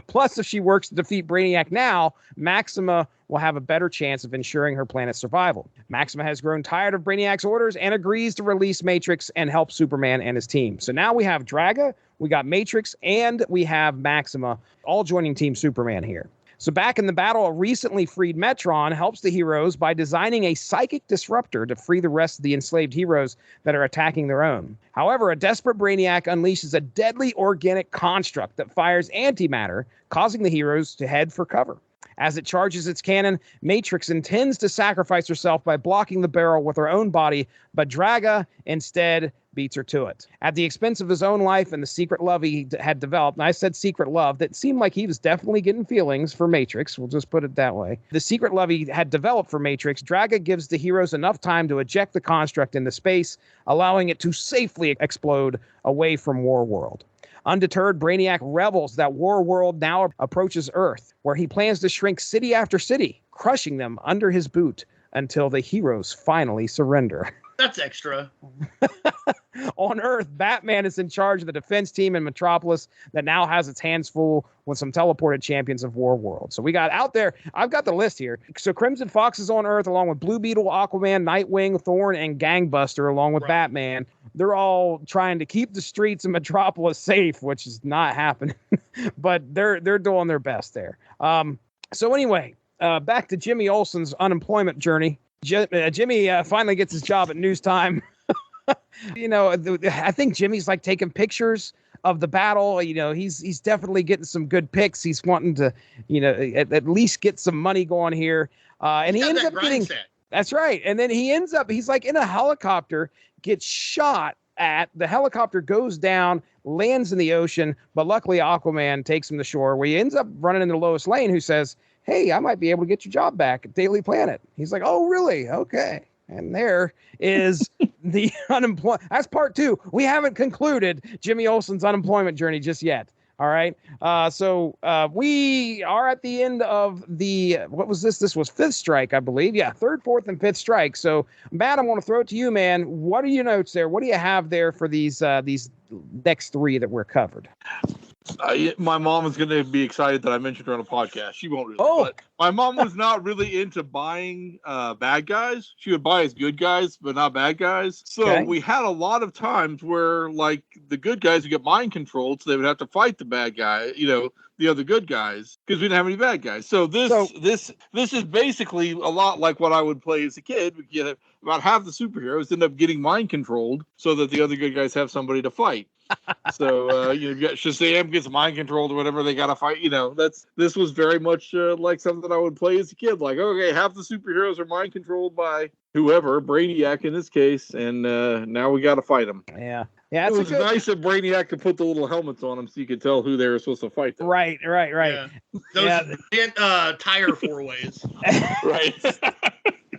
Plus, if she works to defeat Brainiac now, Maxima will have a better chance of ensuring her planet's survival. Maxima has grown tired of Brainiac's orders and agrees to release Matrix and help Superman and his team. So now we have Draga, we got Matrix, and we have Maxima all joining Team Superman here. So back in the battle, a recently freed Metron helps the heroes by designing a psychic disruptor to free the rest of the enslaved heroes that are attacking their own. However, a desperate Brainiac unleashes a deadly organic construct that fires antimatter, causing the heroes to head for cover. As it charges its cannon, Matrix intends to sacrifice herself by blocking the barrel with her own body, but Draga instead beats her to it. At the expense of his own life and the secret love he had developed, and I said secret love, that seemed like he was definitely getting feelings for Matrix, we'll just put it that way. The secret love he had developed for Matrix, Draga gives the heroes enough time to eject the construct into space, allowing it to safely explode away from Warworld. Undeterred, Brainiac revels that Warworld now approaches Earth, where he plans to shrink city after city, crushing them under his boot until the heroes finally surrender. That's extra. On Earth, Batman is in charge of the defense team in Metropolis that now has its hands full with some teleported champions of Warworld. So we got out there, I've got the list here. So Crimson Fox is on Earth along with Blue Beetle, Aquaman, Nightwing, Thorn, and Gangbuster along with Batman. They're all trying to keep the streets of Metropolis safe, which is not happening. But they're doing their best there. So anyway, back to Jimmy Olsen's unemployment journey. Jimmy finally gets his job at News Time. You know, I think Jimmy's like taking pictures of the battle. You know, he's definitely getting some good pics. He's wanting to, you know, at least get some money going here. And he ends up getting, that's right. And then he's like in a helicopter, gets shot at. The helicopter goes down, lands in the ocean, but luckily Aquaman takes him to shore, where he ends up running into Lois Lane, who says, "Hey, I might be able to get your job back at Daily Planet." He's like, "Oh, really? Okay." And there is the unemployment. That's part two. We haven't concluded Jimmy Olsen's unemployment journey just yet. All right. So we are at the end of the, what was this? This was Fifth Strike, I believe. Yeah, third, fourth, and fifth strike. So, Matt, I want to throw it to you, man. What are your notes there? What do you have there for these next three that we're covered? My mom is going to be excited that I mentioned her on a podcast. She won't really. Oh. But my mom was not really into buying bad guys. She would buy as good guys, but not bad guys. So we had a lot of times where, like, the good guys would get mind controlled, so they would have to fight the bad guy, the other good guys, because we didn't have any bad guys. So this is basically a lot like what I would play as a kid. About half the superheroes end up getting mind controlled so that the other good guys have somebody to fight. So you've got Shazam gets mind controlled or whatever, they gotta fight. This was very much like something I would play as a kid. Like, okay, half the superheroes are mind controlled by whoever, Brainiac in this case, and now we gotta fight them. Yeah, it was nice that Brainiac could put the little helmets on them so you could tell who they were supposed to fight them. Right. Yeah. Those tire four ways. Right.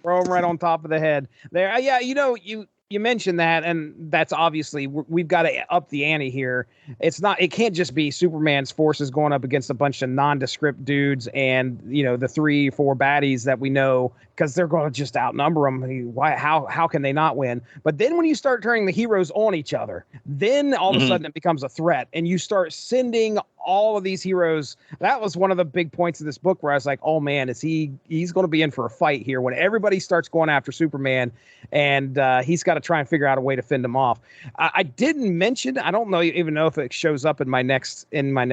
Throw them right on top of the head. There. Yeah, you mentioned that, and that's obviously we've got to up the ante here. It can't just be Superman's forces going up against a bunch of nondescript dudes and the 3-4 baddies that we know, because they're going to just outnumber them. How can they not win? But then when you start turning the heroes on each other, then all of a sudden it becomes a threat, and you start sending all of these heroes. That was one of the big points of this book where I was like, oh man, he's going to be in for a fight here when everybody starts going after Superman, and he's got to try and figure out a way to fend him off. I didn't mention, I don't even know if it shows up in my next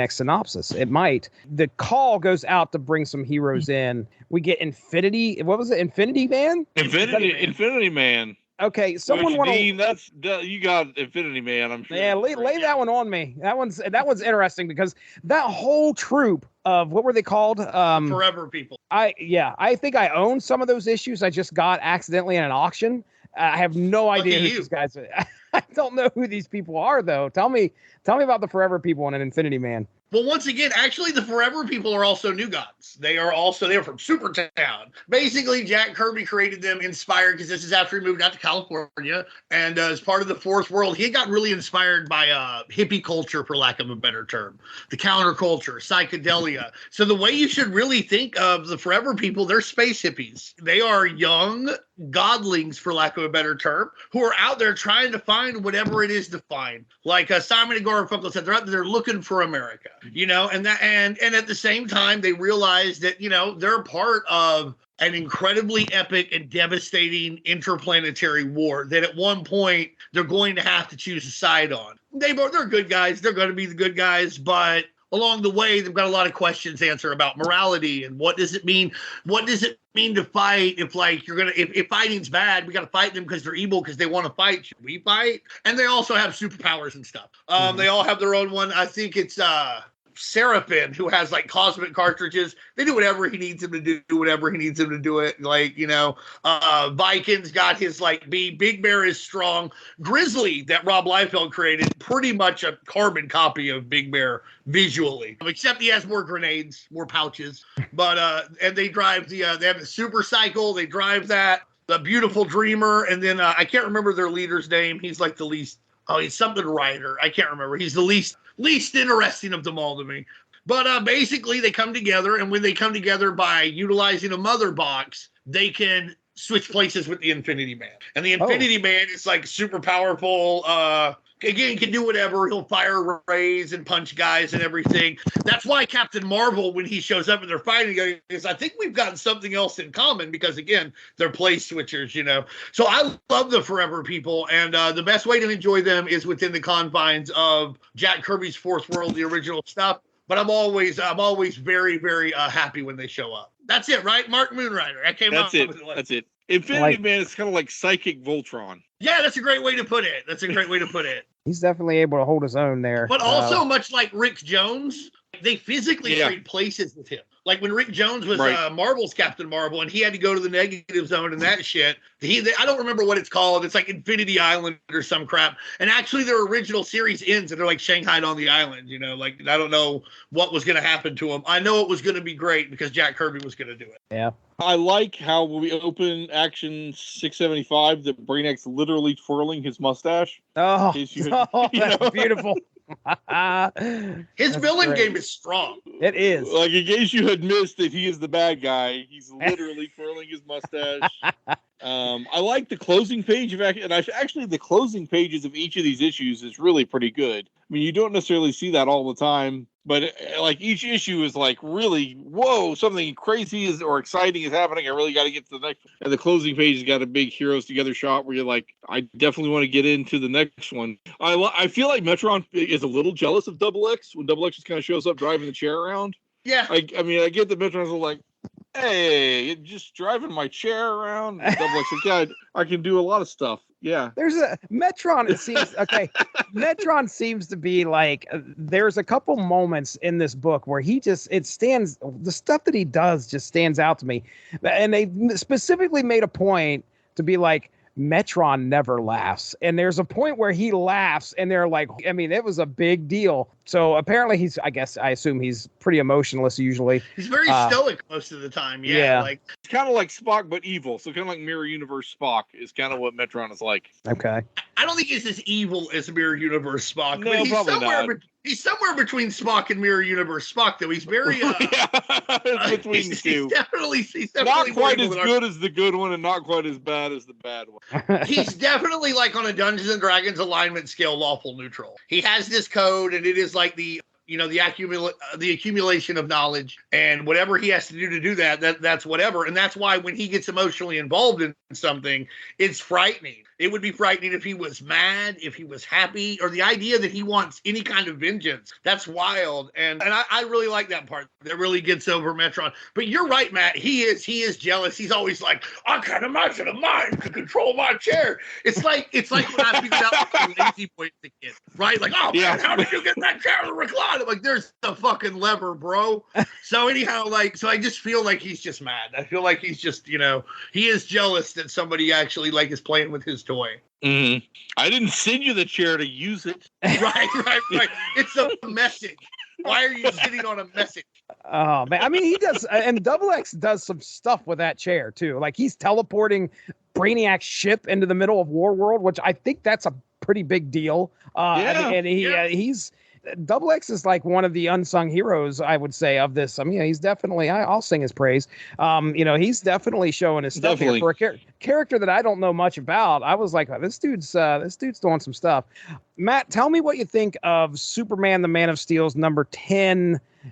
synopsis. It might. The call goes out to bring some heroes in. We get Infinity. What was it? Infinity Man? Infinity Man. Okay, someone want to. You got Infinity Man, I'm sure. Yeah, lay that one on me. That one's interesting because that whole troop of, what were they called? Forever People. I think I own some of those issues. I just got accidentally in an auction. I have no idea who these guys are. I don't know who these people are though. Tell me about the Forever People and an Infinity Man. Well, once again, actually, the Forever People are also New Gods. They're from Supertown. Basically, Jack Kirby created them, inspired, because this is after he moved out to California. And as part of the Fourth World, he got really inspired by hippie culture, for lack of a better term. The counterculture, psychedelia. So the way you should really think of the Forever People, they're space hippies. They are young godlings, for lack of a better term, who are out there trying to find whatever it is to find. Like Simon and Garfunkel said, they're out there looking for America. And at the same time, they realize that, they're part of an incredibly epic and devastating interplanetary war that at one point they're going to have to choose a side on. They're good guys. They're going to be the good guys, but along the way, they've got a lot of questions to answer about morality and what does it mean? What does it mean to fight? If fighting's bad, we got to fight them because they're evil, because they want to fight. Should we fight? And they also have superpowers and stuff. They all have their own one. I think it's Seraphim, who has like cosmic cartridges. They do whatever he needs them to do, whatever he needs them to do it. Viking's got his Big Bear is strong. Grizzly, that Rob Liefeld created, pretty much a carbon copy of Big Bear visually, except he has more grenades, more pouches. But and they drive they have the super cycle. They drive that, the Beautiful Dreamer, and then I can't remember their leader's name. He's like the least. Oh, he's something Ryder. I can't remember. He's the least interesting of them all to me. But basically, they come together, and when they come together by utilizing a mother box, they can switch places with the Infinity Man. And the Infinity Man is super powerful. Again, can do whatever. He'll fire rays and punch guys and everything. That's why Captain Marvel, when he shows up and they're fighting, is I think we've gotten something else in common, because again, they're place switchers, So I love the Forever People, and the best way to enjoy them is within the confines of Jack Kirby's Fourth World, the original stuff. But I'm always very, very happy when they show up. That's it, right? Mark Moonrider. That's it. Infinity Man is kind of like Psychic Voltron. Yeah, that's a great way to put it. He's definitely able to hold his own there. But also, much like Rick Jones, they physically trade places with him. Like when Rick Jones was Marvel's Captain Marvel, and he had to go to the negative zone and that shit. I don't remember what it's called. It's like Infinity Island or some crap. And actually, their original series ends, and they're shanghaied on the island. I don't know what was going to happen to them. I know it was going to be great because Jack Kirby was going to do it. Yeah. I like how when we open Action 675, that Brainiac's literally twirling his mustache. Oh, that's beautiful. His villain game is strong. It is. In case you had missed that he is the bad guy, he's literally twirling his mustache. I like the closing page of actually the closing pages of each of these issues is really pretty good. I mean, you don't necessarily see that all the time, but like each issue is like really, whoa, something crazy or exciting is happening. I really got to get to the next. And the closing page has got a big heroes together shot where you're like, I definitely want to get into the next one. I feel like Metron is a little jealous of Double X when Double X just kind of shows up driving the chair around. Yeah. I mean, I get that Metron's like, hey, just driving my chair around. Double X, God, I can do a lot of stuff. Yeah. There's a Metron. It seems okay. Metron seems to be like there's a couple moments in this book where the stuff that he does just stands out to me, and they specifically made a point to be like, Metron never laughs. And there's a point where he laughs and they're like, I mean, it was a big deal. So apparently I assume he's pretty emotionless usually. He's very stoic most of the time. Yeah. Like it's kind of like Spock, but evil. So kind of like Mirror Universe Spock is kind of what Metron is like. Okay. I don't think he's as evil as Mirror Universe Spock. No, but he's probably not. He's somewhere between Spock and Mirror Universe Spock, though. He's very between the two. He's definitely not quite as good as the good one, and not quite as bad as the bad one. He's definitely like on a Dungeons and Dragons alignment scale, lawful neutral. He has this code, and it is like the accumulation of knowledge, and whatever he has to do that's whatever. And that's why when he gets emotionally involved in something, it's frightening. It would be frightening if he was mad, if he was happy, or the idea that he wants any kind of vengeance. That's wild. And I really like that part. That really gets over Metron. But you're right, Matt. He is jealous. He's always like, I can't imagine a mind could control my chair. It's like when I figured out Lazy Boy as a kid, right? Like, oh man, how did you get that chair to recline? I'm like, there's the fucking lever, bro. So anyhow, so I just feel like he's just mad. I feel like he's just, he is jealous that somebody actually is playing with his toy. Mm-hmm. I didn't send you the chair to use it. Right. It's a message. Why are you sitting on a message? Oh man, I mean he does, and Double X does some stuff with that chair too. Like he's teleporting Brainiac's ship into the middle of Warworld, which I think that's a pretty big deal. He's Double X is like one of the unsung heroes, I would say, of this. I mean, he's definitely, I'll sing his praise. He's definitely showing his stuff here for a character that I don't know much about. I was like, this dude's doing some stuff. Matt, tell me what you think of Superman, the Man of Steel's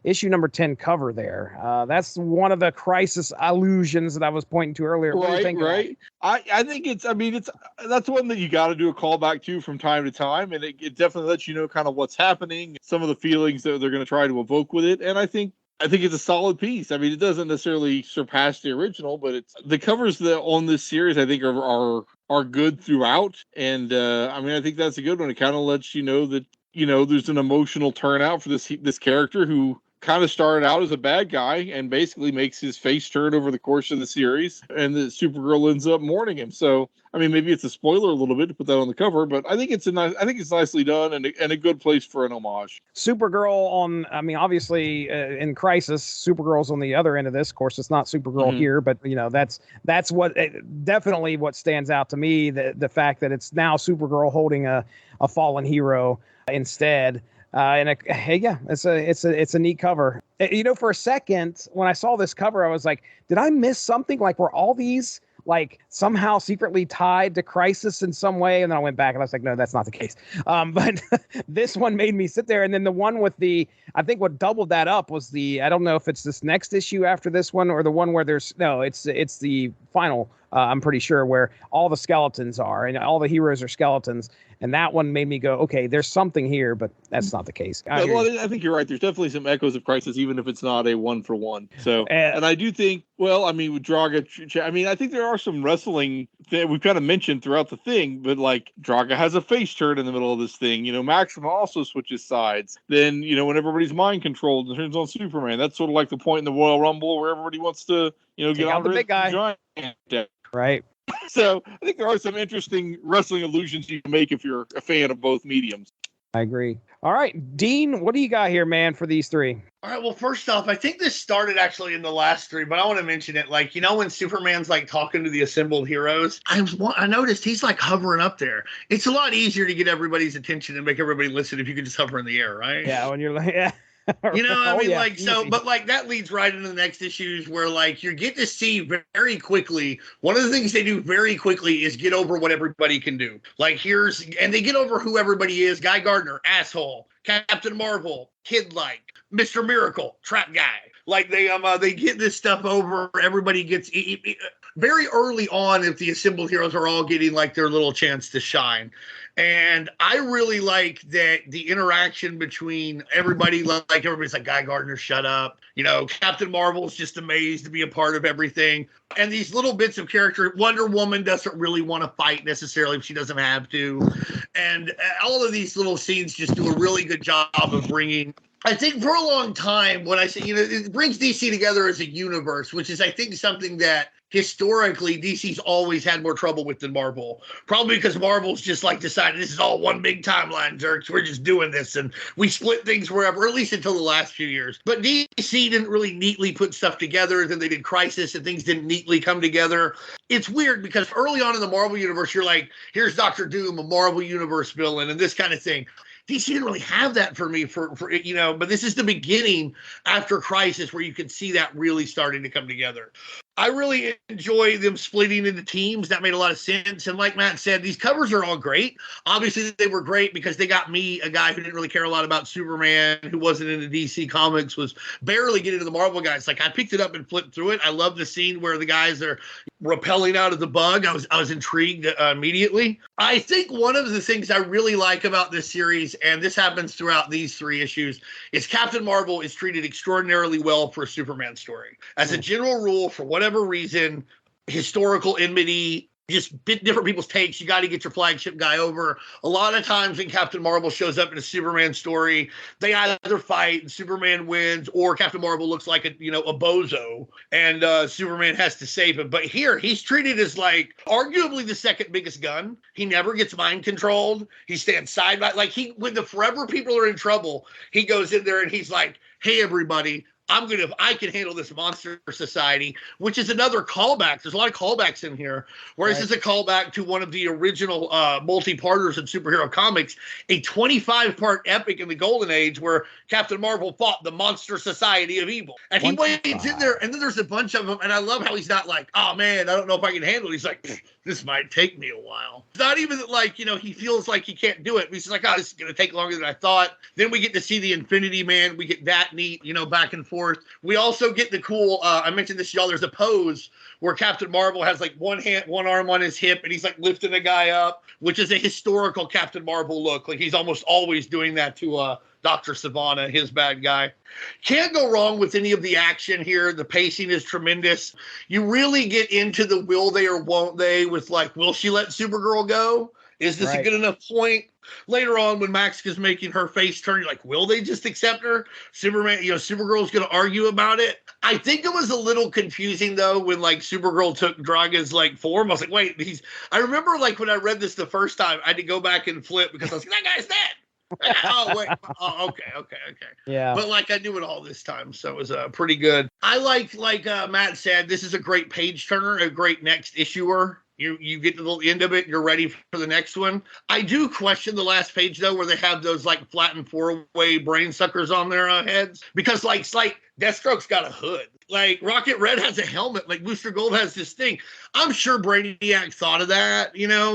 issue number 10 cover there. That's one of the crisis allusions that I was pointing to earlier. What do you think? Right. I think that's one that you got to do a callback to from time to time. And it definitely lets you know kind of what's happening, some of the feelings that they're going to try to evoke with it. And I think it's a solid piece. I mean, it doesn't necessarily surpass the original, but the covers on this series, I think are good throughout. And I think that's a good one. It kind of lets you know that, there's an emotional turnout for this character who kind of started out as a bad guy and basically makes his face turn over the course of the series, and the Supergirl ends up mourning him. So, I mean, maybe it's a spoiler a little bit to put that on the cover, but I think it's nicely done and a good place for an homage. Supergirl obviously in Crisis, Supergirl's on the other end of this. Of course, it's not Supergirl here, but that's what definitely what stands out to me. The fact that it's now Supergirl holding a fallen hero instead. It's a neat cover. For a second when I saw this cover, I was like, did I miss something? Like, were all these somehow secretly tied to Crisis in some way? And then I went back and I was like, no, that's not the case. But this one made me sit there. And then the one with I think what doubled that up was I don't know if it's this next issue after this one or the one where it's the final, I'm pretty sure, where all the skeletons are and all the heroes are skeletons. And that one made me go, okay, there's something here, but that's not the case. I think you're right. There's definitely some echoes of Crisis, even if it's not a 1-for-1. So, and I do think, with Draga, I think there are some wrestling that we've kind of mentioned throughout the thing, but Draga has a face turn in the middle of this thing. Maxima also switches sides. Then, when everybody's mind controlled and turns on Superman, that's sort of like the point in the Royal Rumble where everybody wants to, get out the big guy. Giant. Right. So I think there are some interesting wrestling allusions you can make if you're a fan of both mediums. I agree. All right, Dean, what do you got here, man, for these three? All right, well, first off, I think this started actually in the last three, but I want to mention it. When Superman's talking to the assembled heroes, I noticed he's hovering up there. It's a lot easier to get everybody's attention and make everybody listen if you could just hover in the air, right? Yeah, when you're You know what I Oh, mean? yeah, Like, so, easy. but like that leads right into the next issues where like you get to see very quickly. One of the things they do very quickly is get over what everybody can do. Like and they get over who everybody is. Guy Gardner, asshole. Captain Marvel, kid-like. Mr. Miracle, trap guy. Like they get this stuff over. Everybody gets very early on. If the assembled heroes are all getting like their little chance to shine. And I really like that the interaction between everybody, like everybody's like, Guy Gardner, shut up. You know, Captain Marvel's just amazed to be a part of everything. And these little bits of character, Wonder Woman doesn't really want to fight necessarily if she doesn't have to. And all of these little scenes just do a really good job of bringing, I think for a long time, when I say, you know, it brings DC together as a universe, which is, I think, something that historically DC's always had more trouble with than Marvel. Probably because Marvel's just like decided this is all one big timeline, jerks. We're just doing this and we split things wherever, at least until the last few years. But DC didn't really neatly put stuff together. Then they did Crisis and things didn't neatly come together. It's weird because early on in the Marvel universe, you're like, here's Dr. Doom, a Marvel universe villain, and this kind of thing. DC didn't really have that for me for you know, but this is the beginning after Crisis where you can see that really starting to come together. I really enjoy them splitting into teams. That made a lot of sense. And like Matt said, these covers are all great. Obviously, they were great because they got me, a guy who didn't really care a lot about Superman, who wasn't into DC Comics, was barely getting into the Marvel guys. Like, I picked it up and flipped through it. I love the scene where the guys are rappelling out of the bug. I was intrigued immediately. I think one of the things I really like about this series, and this happens throughout these 3 issues, is Captain Marvel is treated extraordinarily well for a Superman story. As a general rule, for whatever reason, historical enmity, just different people's takes, you got to get your flagship guy over. A lot of times when Captain Marvel shows up in a Superman story, they either fight and Superman wins, or Captain Marvel looks like a bozo and Superman has to save him. But here, he's treated as like arguably the second biggest gun. He never gets mind controlled. He stands side by, like, when the Forever people are in trouble, he goes in there and he's like, hey, everybody, I can handle this monster society, which is another callback. There's a lot of callbacks in here. Whereas This is a callback to one of the original multi-parters in superhero comics, a 25-part epic in the Golden Age where Captain Marvel fought the monster society of evil. And he wades in there, and then there's a bunch of them. And I love how he's not like, oh man, I don't know if I can handle it. He's like, this might take me a while. It's not even like, he feels like he can't do it. He's like, oh, this is going to take longer than I thought. Then we get to see the Infinity Man. We get that neat, back and forth. We also get the cool, I mentioned this, y'all, there's a pose where Captain Marvel has like one arm on his hip and he's like lifting a guy up, which is a historical Captain Marvel look. Like he's almost always doing that to Dr. Sivana, his bad guy. Can't go wrong with any of the action here. The pacing is tremendous. You really get into the will they or won't they with like, will she let Supergirl go? Is this a good enough point? Later on, when Max is making her face turn, you're like, will they just accept her? Supergirl's going to argue about it. I think it was a little confusing, though, when, like, Supergirl took Draga's, like, form. I was like, wait, I remember, like, when I read this the first time, I had to go back and flip because I was like, that guy's dead. Oh, wait. Oh, okay. Yeah. But, like, I knew it all this time, so it was pretty good. I like Matt said, this is a great page turner, a great next issuer. You get to the end of it, you're ready for the next one. I do question the last page, though, where they have those, like, flattened 4-way brain suckers on their heads. Because, like, Deathstroke's got a hood. Like, Rocket Red has a helmet. Like, Booster Gold has this thing. I'm sure Brainiac thought of that,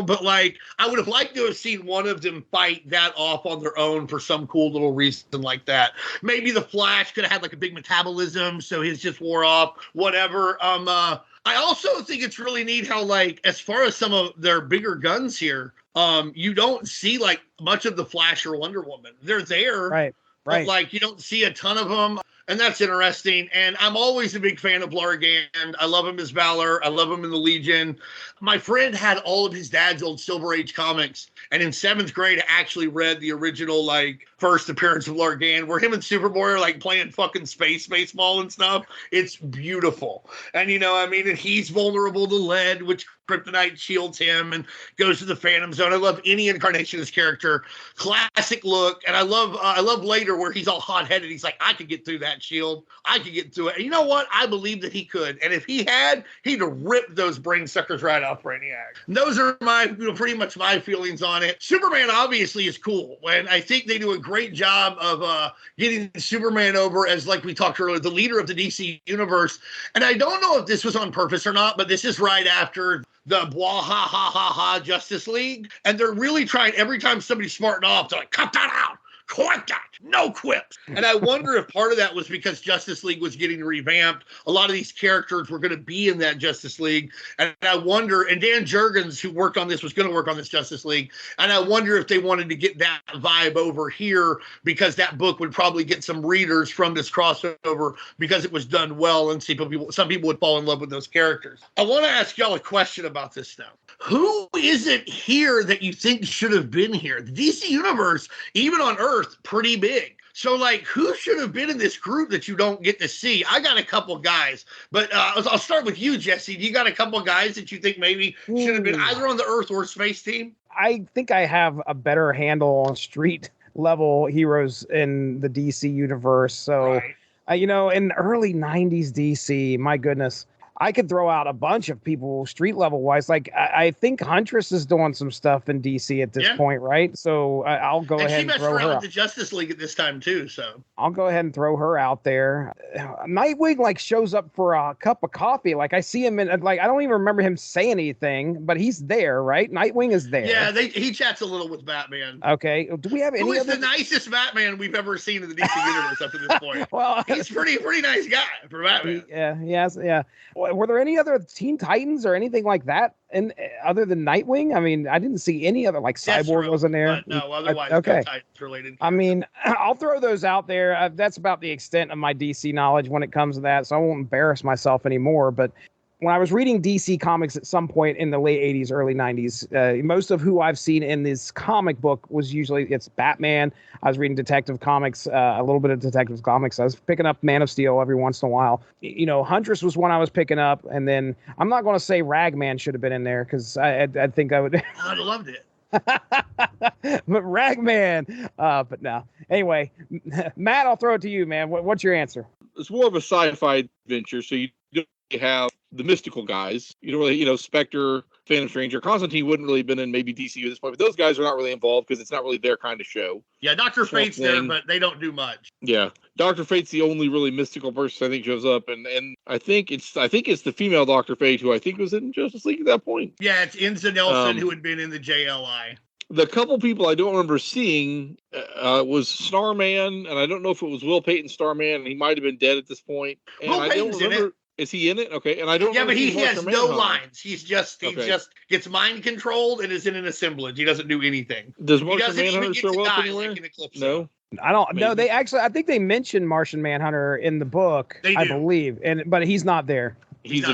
but, like, I would have liked to have seen one of them fight that off on their own for some cool little reason like that. Maybe the Flash could have had, like, a big metabolism, so his just wore off, whatever. I also think it's really neat how, like, as far as some of their bigger guns here, you don't see, like, much of the Flash or Wonder Woman. They're there. Right. But, like, you don't see a ton of them. And that's interesting. And I'm always a big fan of Largand. I love him as Valor. I love him in the Legion. My friend had all of his dad's old Silver Age comics. And in 7th grade, I actually read the original, like, first appearance of Largand, where him and Superboy are, like, playing fucking space baseball and stuff. It's beautiful. And, and he's vulnerable to lead, which kryptonite shields him and goes to the Phantom Zone. I love any incarnation of this character. Classic look. And I love later where he's all hot-headed. He's like, I could get through that shield. I could get through it. And you know what? I believe that he could. And if he had, he'd have ripped those brain suckers right off Brainiac. And those are my, pretty much my feelings on it. Superman obviously is cool. And I think they do a great job of getting Superman over as, like we talked earlier, the leader of the DC universe. And I don't know if this was on purpose or not, but this is right after the blah ha ha ha ha Justice League. And they're really trying, every time somebody's smarting off, they're like, cut that out. Quit that. No quips. And I wonder if part of that was because Justice League was getting revamped. A lot of these characters were going to be in that Justice League. And I wonder, and Dan Jurgens, who worked on this, was going to work on this Justice League. And I wonder if they wanted to get that vibe over here because that book would probably get some readers from this crossover because it was done well and some people would fall in love with those characters. I want to ask y'all a question about this now. Who isn't here that you think should have been here? The DC universe, even on Earth, pretty big. So, like, who should have been in this group that you don't get to see? I got a couple guys, but I'll start with you, Jesse. Do you got a couple guys that you think maybe should have been either on the Earth or space team? I think I have a better handle on street level heroes in the DC universe. So, right. In early 90s DC, my goodness, I could throw out a bunch of people street level wise. Like I think Huntress is doing some stuff in DC at this point, right? So I'll go ahead and throw her out. The Justice League at this time too. So I'll go ahead and throw her out there. Nightwing like shows up for a cup of coffee. Like I see him in I don't even remember him saying anything, but he's there, right? Nightwing is there. Yeah, he chats a little with Batman. Okay, do we have any? Who is the nicest Batman we've ever seen in the DC universe up to this point? Well, he's pretty nice guy for Batman. Yeah. Were there any other Teen Titans or anything like that, other than Nightwing? I mean, I didn't see any other. Like Cyborg wasn't there. No, otherwise, okay. Titans related. I mean, I'll throw those out there. That's about the extent of my DC knowledge when it comes to that, so I won't embarrass myself anymore. But when I was reading DC comics at some point in the late 80s, early 90s, most of who I've seen in this comic book was usually it's Batman. I was reading Detective Comics, a little bit of Detective Comics. I was picking up Man of Steel every once in a while. Huntress was one I was picking up. And then I'm not going to say Ragman should have been in there because I think I would. I'd have loved it. But Ragman. But no. Anyway, Matt, I'll throw it to you, man. What's your answer? It's more of a sci-fi adventure. So you don't have the mystical guys. You don't really, Spectre, Phantom Stranger, Constantine wouldn't really have been in maybe DCU at this point, but those guys are not really involved because it's not really their kind of show. Yeah, Dr. Fate's there, but they don't do much. Yeah. Dr. Fate's the only really mystical person I think shows up, and I think it's the female Dr. Fate who I think was in Justice League at that point. Yeah, it's Enza Nelson who had been in the JLI. The couple people I don't remember seeing was Starman, and I don't know if it was Will Payton Starman, and he might have been dead at this point. And Will Payton's in it. Is he in it? Okay, and I don't. Yeah, but he has no lines. He just gets mind controlled and is in an assemblage. He doesn't do anything. Does Martian Manhunter show up anywhere? No. I don't know. They actually, I think they mentioned Martian Manhunter in the book. I believe, but he's not there. He's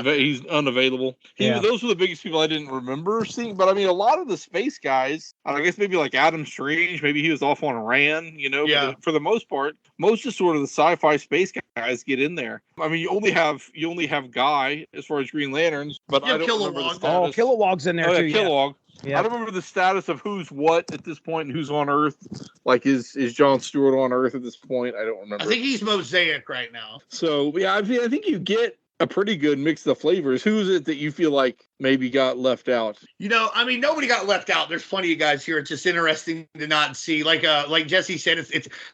unavailable. Those were the biggest people I didn't remember seeing. But I mean, a lot of the space guys, I guess maybe like Adam Strange, maybe he was off on Ran, Yeah. For the most part, most of sort of the sci-fi space guys get in there. I mean, you only have Guy as far as Green Lanterns, but I don't remember the status. Oh, Kilowog's in there too. Kilowog. Yeah. I don't remember the status of who's what at this point and who's on Earth. Like, is John Stewart on Earth at this point? I don't remember. I think he's Mosaic right now. So, yeah, I think you get a pretty good mix of flavors. Who's it that you feel like maybe got left out? Nobody got left out. There's plenty of guys here. It's just interesting to not see. Like Jesse said,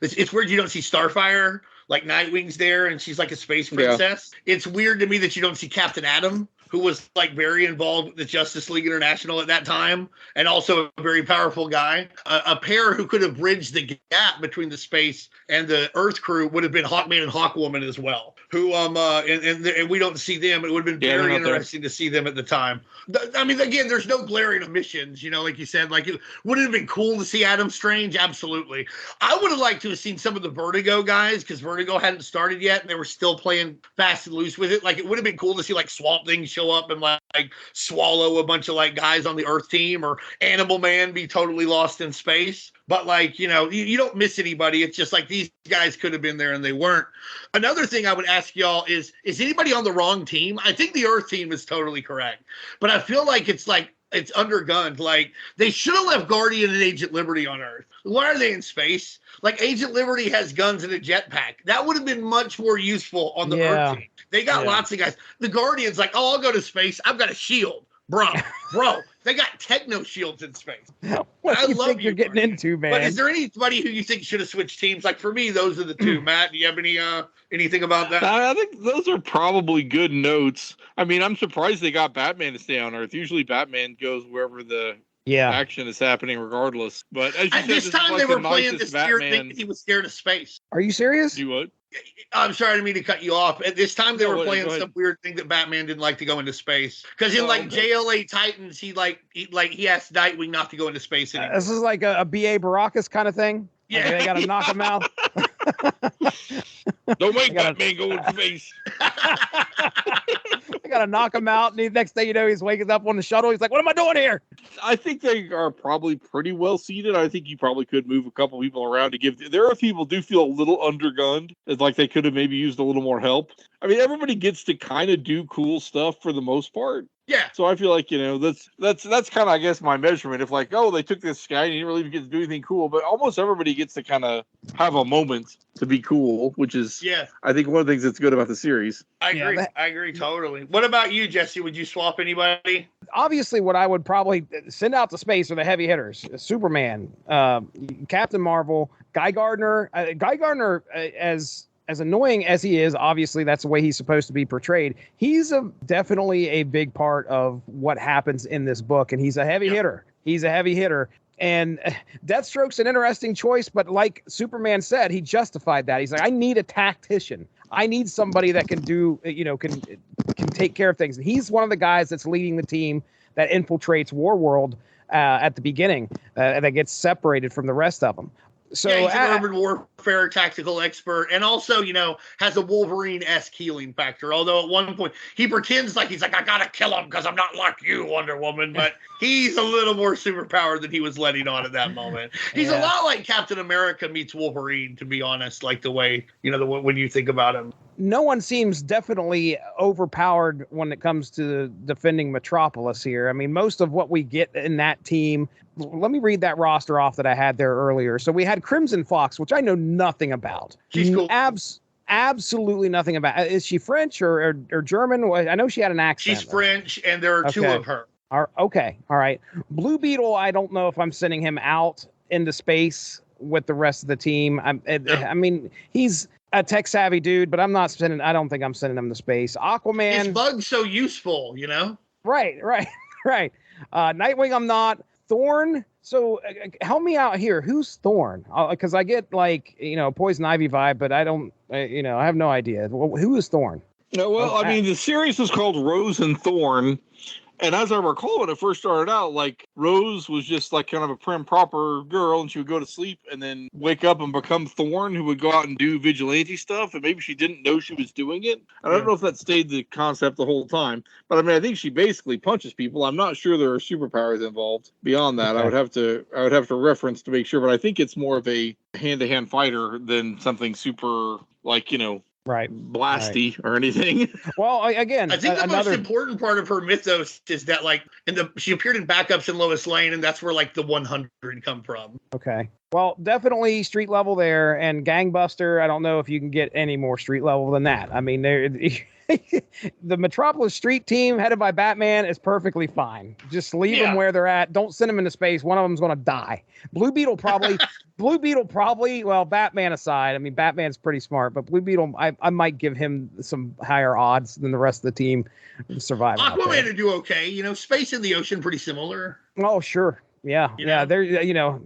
it's weird you don't see Starfire. Like Nightwing's there, and she's like a space princess. Yeah. It's weird to me that you don't see Captain Atom, who was like very involved with the Justice League International at that time, and also a very powerful guy. A pair who could have bridged the gap between the space and the Earth crew would have been Hawkman and Hawkwoman as well. Who and we don't see them. It would have been very interesting to see them at the time. I mean, again, there's no glaring omissions. Like you said, like it would have been cool to see Adam Strange. Absolutely, I would have liked to have seen some of the Vertigo guys because Vertigo hadn't started yet, and they were still playing fast and loose with it. Like it would have been cool to see like Swamp Thing show up and like swallow a bunch of like guys on the Earth team, or Animal Man be totally lost in space. But like, you don't miss anybody. It's just like these guys could have been there and they weren't. Another thing I would ask y'all is anybody on the wrong team? I think the Earth team is totally correct, but I feel like it's undergunned. Like, they should have left Guardian and Agent Liberty on Earth. Why are they in space? Like, Agent Liberty has guns and a jetpack. That would have been much more useful on the Earth team. They got lots of guys. The Guardian's like, oh, I'll go to space. I've got a shield. Bro, they got techno shields in space. What do you think you're getting into, man? But is there anybody who you think should have switched teams? Like, for me, those are the two. Matt, do you have anything about that? I think those are probably good notes. I mean, I'm surprised they got Batman to stay on Earth. Usually Batman goes wherever the action is happening regardless. But as you said, this time they were playing this weird thing that he was scared of space. Are you serious? You what? I'm sorry, I didn't mean to cut you off. At this time, they were playing some weird thing that Batman didn't like to go into space. Because in JLA Titans, he asked Nightwing not to go into space anymore. This is like a B.A. Baracus kind of thing. Yeah, they got to knock him out. Don't make Batman go into space. I got to knock him out. And the next thing you know, he's waking up on the shuttle. He's like, what am I doing here? I think they are probably pretty well seated. I think you probably could move a couple people around to give. There are people do feel a little undergunned. It's like they could have maybe used a little more help. I mean, everybody gets to kind of do cool stuff for the most part. Yeah. So I feel like, that's kind of, I guess, my measurement. If like, oh, they took this guy and he didn't really get to do anything cool, but almost everybody gets to kind of have a moment to be cool, which is, I think, one of the things that's good about the series. I agree. I agree totally. What about you, Jesse? Would you swap anybody? Obviously, what I would probably send out to space are the heavy hitters: Superman, Captain Marvel, Guy Gardner. As annoying as he is, obviously that's the way he's supposed to be portrayed. He's definitely a big part of what happens in this book, and he's a heavy hitter. He's a heavy hitter. And Deathstroke's an interesting choice, but like Superman said, he justified that. He's like, I need a tactician. I need somebody that can do, can take care of things. And he's one of the guys that's leading the team that infiltrates Warworld at the beginning, that gets separated from the rest of them. So he's an urban warfare tactical expert, and also, has a Wolverine-esque healing factor. Although at one point he pretends like he's like, I gotta kill him because I'm not like you, Wonder Woman. But he's a little more superpowered than he was letting on at that moment. He's a lot like Captain America meets Wolverine, to be honest. Like the way, when you think about him. No one seems definitely overpowered when it comes to defending Metropolis here. I mean, most of what we get in that team. Let me read that roster off that I had there earlier. So we had Crimson Fox, which I know nothing about. She's cool. Absolutely nothing about. Is she French or German? I know she had an accent. She's French, and there are two of her. Okay. All right. Blue Beetle, I don't know if I'm sending him out into space with the rest of the team. I mean, he's a tech savvy dude, but I don't think I'm sending him to space. Aquaman. His bug's so useful, Right. Nightwing, I'm not. Thorn. So help me out here. Who's Thorn? Because I get Poison Ivy vibe, but I don't. I have no idea. Who is Thorn? No, well, I mean, the series was called Rose and Thorn. And as I recall, when it first started out, like, Rose was just like kind of a prim, proper girl, and she would go to sleep and then wake up and become Thorn, who would go out and do vigilante stuff, and maybe she didn't know she was doing it. I don't know if that stayed the concept the whole time, but I mean, I think she basically punches people. I'm not sure there are superpowers involved beyond that. Okay. I would have to reference to make sure, but I think it's more of a hand-to-hand fighter than something super, like, blasty or anything. Well, again, I think the most important part of her mythos is that, like, she appeared in backups in Lois Lane, and that's where like the 100 come from. Okay. Well, definitely street level there, and Gangbuster. I don't know if you can get any more street level than that. I mean, the Metropolis street team headed by Batman is perfectly fine. Just leave them where they're at. Don't send them into space. One of them's going to die. Blue Beetle probably. Well, Batman aside, I mean, Batman's pretty smart, but Blue Beetle, I might give him some higher odds than the rest of the team to survive. Aquaman to do okay. Space and the ocean pretty similar. Oh, sure. Yeah. There.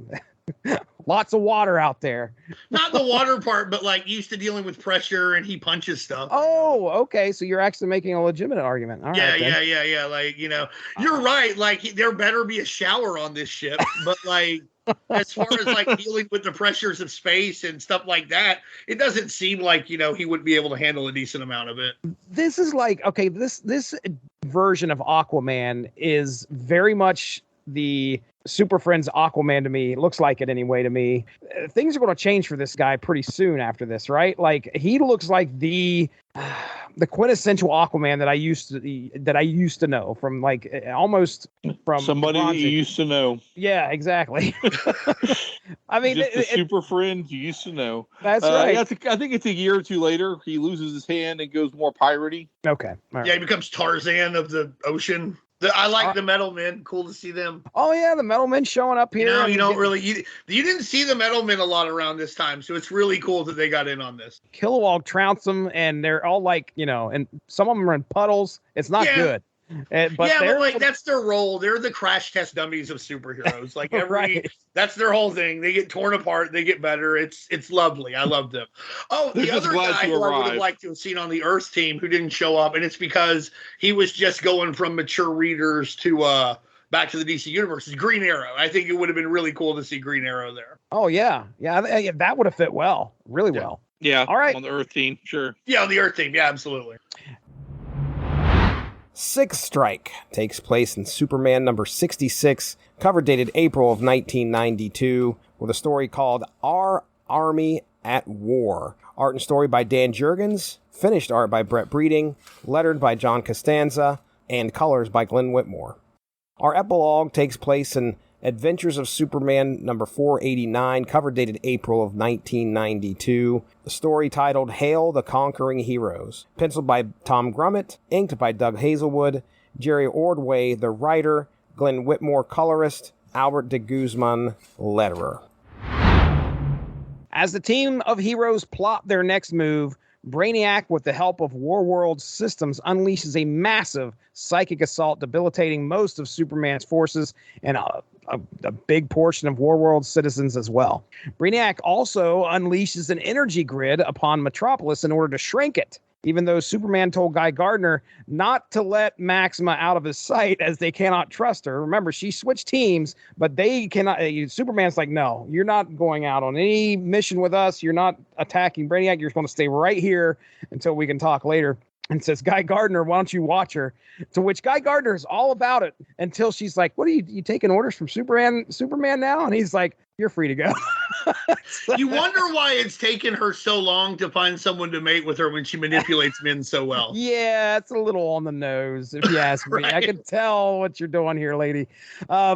Lots of water out there. Not the water part, but like used to dealing with pressure, and he punches stuff. Oh, okay. So you're actually making a legitimate argument. All right, yeah. Like, you're right. Like, there better be a shower on this ship, but like, as far as like dealing with the pressures of space and stuff like that, it doesn't seem like, he would be able to handle a decent amount of it. This is like, okay, this version of Aquaman is very much the Super Friends Aquaman to me. It looks like it anyway to me. Things are going to change for this guy pretty soon after this, right? Like, he looks like the quintessential Aquaman that I used to know from, like, almost from somebody Bronze you Age. used to know. Yeah, exactly. I mean, just a super friend you used to know. That's right. Yeah, I think it's a year or two later he loses his hand and goes more piratey. Okay. All right. Yeah, he becomes Tarzan of the ocean. I like the Metal Men. Cool to see them. Oh yeah, the Metal Men showing up here. You didn't see the Metal Men a lot around this time, so it's really cool that they got in on this. Kilowog trounce them, and they're all like, and some of them are in puddles. It's not good. But like that's their role. They're the crash test dummies of superheroes. Like right. That's their whole thing. They get torn apart. They get better. It's lovely. I love them. Oh, the other guy who I would have liked to have seen on the Earth team who didn't show up, and it's because he was just going from mature readers to back to the DC universe, is Green Arrow. I think it would have been really cool to see Green Arrow there. Oh yeah, that would have fit well, really well. Yeah. All right. On the Earth team, sure. Yeah, on the Earth team. Yeah, absolutely. Sixth Strike takes place in Superman number 66, cover dated April of 1992, with a story called Our Army at War. Art and story by Dan Jurgens, finished art by Brett Breeding, lettered by John Costanza, and colors by Glenn Whitmore. Our epilogue takes place in Adventures of Superman number 489, cover dated April of 1992. The story titled Hail the Conquering Heroes. Penciled by Tom Grummett, inked by Doug Hazelwood, Jerry Ordway, the writer, Glenn Whitmore, colorist, Albert de Guzman, letterer. As the team of heroes plot their next move, Brainiac, with the help of Warworld systems, unleashes a massive psychic assault, debilitating most of Superman's forces and a big portion of Warworld's citizens as well. Brainiac also unleashes an energy grid upon Metropolis in order to shrink it, even though Superman told Guy Gardner not to let Maxima out of his sight as they cannot trust her. Remember, she switched teams, but they cannot. Superman's like, no, you're not going out on any mission with us. You're not attacking Brainiac. You're going to stay right here until we can talk later. And says, Guy Gardner, why don't you watch her? To which Guy Gardner is all about it until she's like, what are you taking orders from Superman now? And he's like, you're free to go. You wonder why it's taken her so long to find someone to mate with her when she manipulates men so well. Yeah, it's a little on the nose, if you ask me. Right. I can tell what you're doing here, lady. Yeah,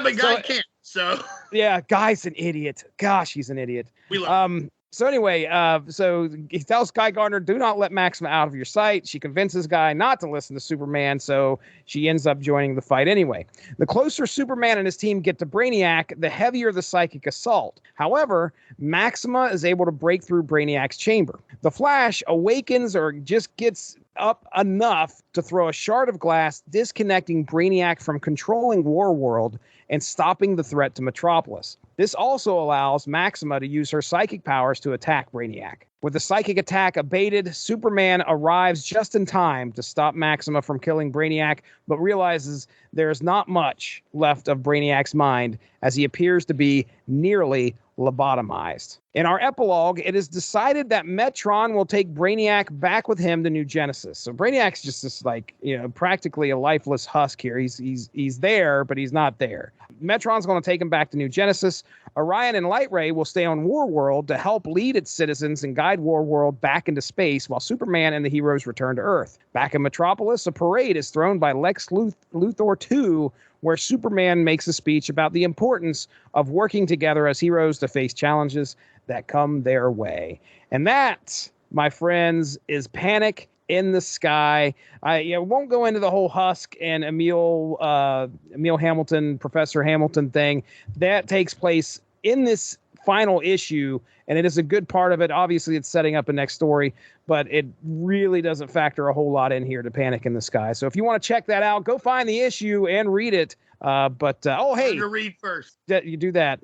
but Guy can't. So yeah, Guy's an idiot. Gosh, he's an idiot. We love So anyway, so he tells Guy Gardner, do not let Maxima out of your sight. She convinces Guy not to listen to Superman, so she ends up joining the fight anyway. The closer Superman and his team get to Brainiac, the heavier the psychic assault. However, Maxima is able to break through Brainiac's chamber. The Flash awakens or just gets up enough to throw a shard of glass, disconnecting Brainiac from controlling Warworld and stopping the threat to Metropolis. This also allows Maxima to use her psychic powers to attack Brainiac. With the psychic attack abated, Superman arrives just in time to stop Maxima from killing Brainiac, but realizes there's not much left of Brainiac's mind as he appears to be nearly lobotomized. In our epilogue, it is decided that Metron will take Brainiac back with him to New Genesis. So Brainiac's just this, like, practically a lifeless husk here. He's there, but he's not there. Metron's going to take him back to New Genesis. Orion and Lightray will stay on Warworld to help lead its citizens and guide Warworld back into space while Superman and the heroes return to Earth. Back in Metropolis, a parade is thrown by Lex Luthor 2, where Superman makes a speech about the importance of working together as heroes to face challenges that come their way. And that, my friends, is Panic in the Sky. I won't go into the whole Husk and Emil Hamilton, Professor Hamilton thing. That takes place in this final issue, and it is a good part of it. Obviously, it's setting up a next story, but it really doesn't factor a whole lot in here to Panic in the Sky. So if you want to check that out, go find the issue and read it. Hey, to read first. You do that.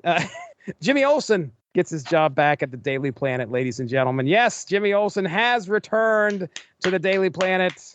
Jimmy Olsen gets his job back at the Daily Planet, ladies and gentlemen. Yes, Jimmy Olsen has returned to the Daily Planet.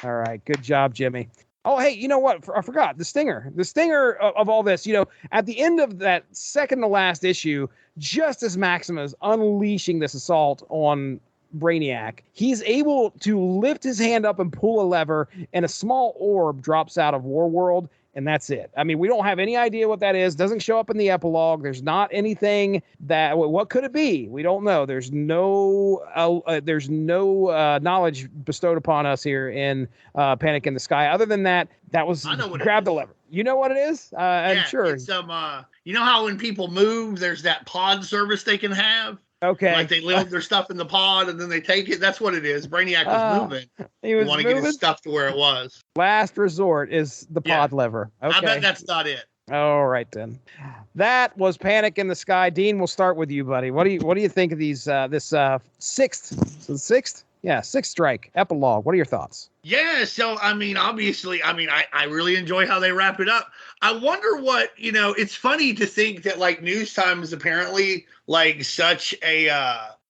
All right, good job, Jimmy. Oh, hey, you know what? I forgot the stinger. The stinger of all this, at the end of that second to last issue, just as Maxima is unleashing this assault on Brainiac, he's able to lift his hand up and pull a lever, and a small orb drops out of Warworld. And that's it. I mean, we don't have any idea what that is. Doesn't show up in the epilogue. There's not anything that. What could it be? We don't know. There's no knowledge bestowed upon us here in Panic in the Sky. Other than that, that was grab the lever. You know what it is? I'm sure. It's you know how when people move, there's that pod service they can have. Okay. Like they load their stuff in the pod and then they take it. That's what it is. Brainiac was moving. He was want to get his stuff to where it was. Last resort is the pod lever. Okay. I bet that's not it. All right then. That was Panic in the Sky. Dean, we'll start with you, buddy. What do you think of these sixth strike epilogue? What are your thoughts? Yeah, so obviously, I really enjoy how they wrap it up. I wonder what, it's funny to think that like News Time is apparently like such a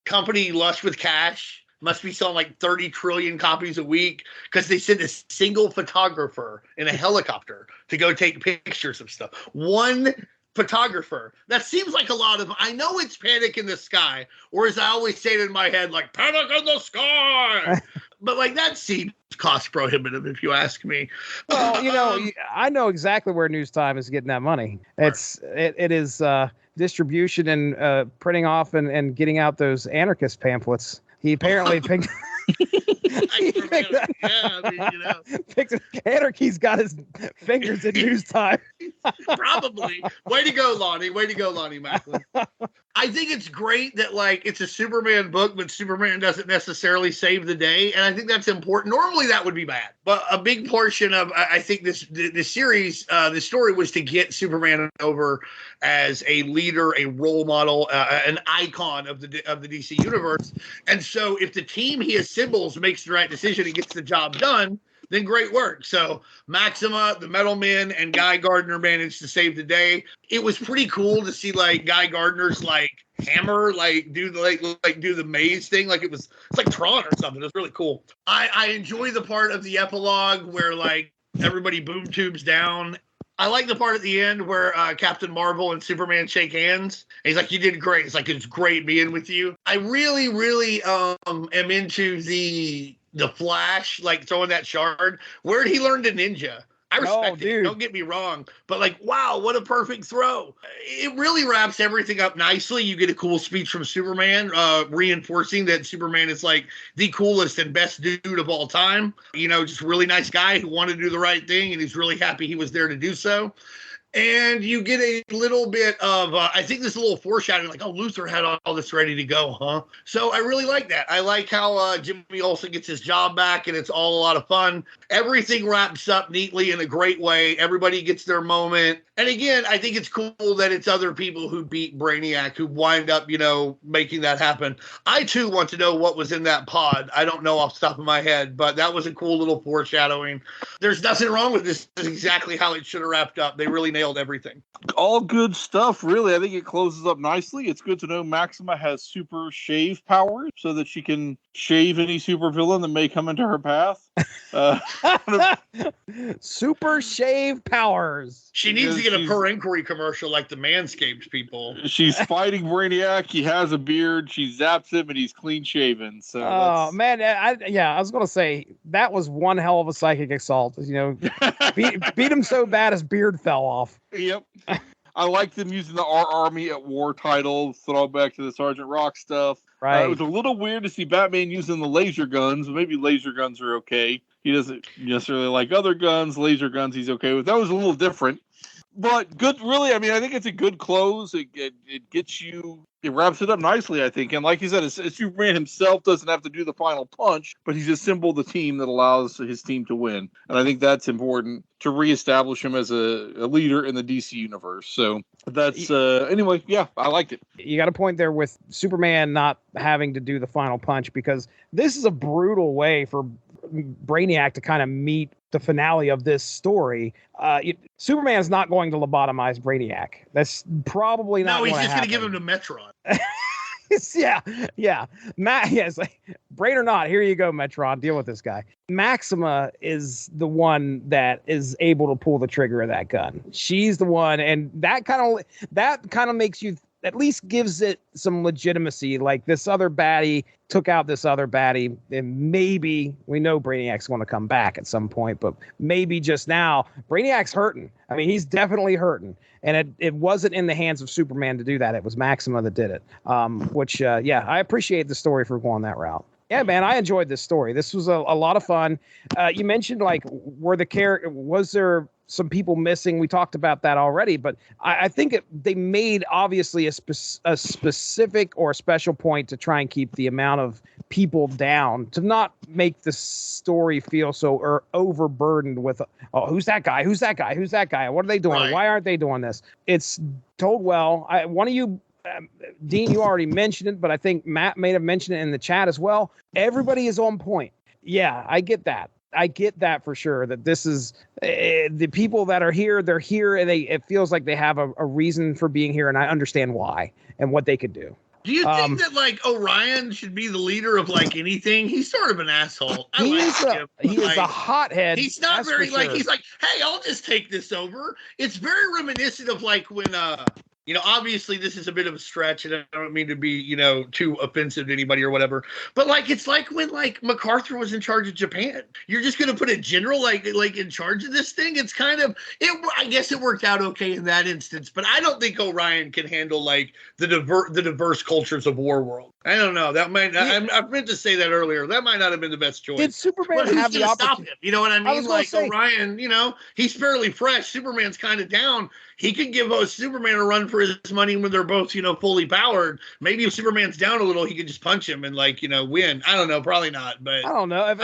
company lush with cash. Must be selling like 30 trillion copies a week because they send a single photographer in a helicopter to go take pictures of stuff. One photographer. That seems like a lot of. I know it's Panic in the Sky, or as I always say it in my head, like Panic in the Sky. But like that seems cost prohibitive, if you ask me. Well, I know exactly where News Time is getting that money. It is distribution and printing off and getting out those anarchist pamphlets. He apparently picked. Anarchy's got his fingers in News Time. Probably. Way to go, Lonnie Macklin. I think it's great that like it's a Superman book, but Superman doesn't necessarily save the day, and I think that's important. Normally that would be bad, but a big portion of I think the series, the story was to get Superman over as a leader, a role model, an icon of the DC universe. And so if the team he assembles makes the right decision and gets the job done, then great work. So Maxima, the Metal Men, and Guy Gardner managed to save the day. It was pretty cool to see like Guy Gardner's like hammer do the maze thing. Like it's like Tron or something. It was really cool. I enjoy the part of the epilogue where like everybody boom tubes down. I like the part at the end where Captain Marvel and Superman shake hands. And he's like, "You did great." It's like, "It's great being with you." I really, really am into the Flash, like throwing that shard. Where did he learn to ninja? I respect it. Don't get me wrong. But like, wow, what a perfect throw. It really wraps everything up nicely. You get a cool speech from Superman, reinforcing that Superman is like the coolest and best dude of all time. Just a really nice guy who wanted to do the right thing, and he's really happy he was there to do so. And you get a little bit of, I think this is a little foreshadowing, like, oh, Luthor had all this ready to go, huh? So I really like that. I like how Jimmy Olsen gets his job back, and it's all a lot of fun. Everything wraps up neatly in a great way. Everybody gets their moment. And again, I think it's cool that it's other people who beat Brainiac who wind up, making that happen. I, too, want to know what was in that pod. I don't know off the top of my head, but that was a cool little foreshadowing. There's nothing wrong with this. This is exactly how it should have wrapped up. They really nailed everything. All good stuff, really. I think it closes up nicely. It's good to know Maxima has super shave powers so that she can shave any supervillain that may come into her path. Super shave powers. She needs to get a per inquiry commercial like the Manscaped people. She's fighting Brainiac. He has a beard. She zaps him, and he's clean shaven. So, man, I was gonna say that was one hell of a psychic assault. Beat him so bad his beard fell off. Yep. I like them using the Our Army at War title, throwback to the Sergeant Rock stuff. Right. It was a little weird to see Batman using the laser guns. Maybe laser guns are okay. He doesn't necessarily like other guns. Laser guns he's okay with. That was a little different. But good, really. I think it's a good close. It gets you. It wraps it up nicely, I think. And like you said, Superman himself doesn't have to do the final punch, but he's assembled the team that allows his team to win. And I think that's important to reestablish him as a leader in the DC universe. So that's anyway. Yeah, I liked it. You got a point there with Superman not having to do the final punch, because this is a brutal way for Brainiac to kind of meet the finale of this story. Superman is not going to lobotomize Brainiac. That's probably not. No, he's just going to give him to Metron. Yeah. It's like, brain or not, here you go, Metron. Deal with this guy. Maxima is the one that is able to pull the trigger of that gun. She's the one, and that kind of makes you at least gives it some legitimacy. Like, this other baddie took out this other baddie, and maybe we know Brainiac's going to come back at some point, but maybe just now Brainiac's hurting. I mean, he's definitely hurting, and it wasn't in the hands of Superman to do that. It was Maxima that did it. Which I appreciate the story for going that route. Yeah, man, I enjoyed this story. This was a lot of fun. You mentioned, like, was there some people missing? We talked about that already, but I think they made obviously a specific or a special point to try and keep the amount of people down, to not make the story feel so overburdened with, oh, who's that guy? Who's that guy? Who's that guy? What are they doing? Right. Why aren't they doing this? It's told well. One of you, Dean, you already mentioned it, but I think Matt may have mentioned it in the chat as well. Everybody is on point. Yeah, I get that. I get that for sure, that this is the people that are here, they're here, and it feels like they have a reason for being here, and I understand why and what they could do. Do you think that, like, Orion should be the leader of, like, anything? He's sort of an asshole. He is a hothead. He's not very, like, he's like, hey, I'll just take this over. It's very reminiscent of, like, when, obviously this is a bit of a stretch, and I don't mean to be, too offensive to anybody or whatever, but, like, it's like when, like, MacArthur was in charge of Japan. You're just going to put a general, like in charge of this thing? It's kind of, I guess it worked out okay in that instance, but I don't think Orion can handle, like, the diverse cultures of Warworld. I don't know. That might, I meant to say that earlier. That might not have been the best choice. Did Superman have the opportunity? Stop him? You know what I mean? Orion, he's fairly fresh. Superman's kind of down. He could give Superman a run for his money when they're both, fully powered. Maybe if Superman's down a little, he could just punch him and, like, win. I don't know. Probably not. But I don't know.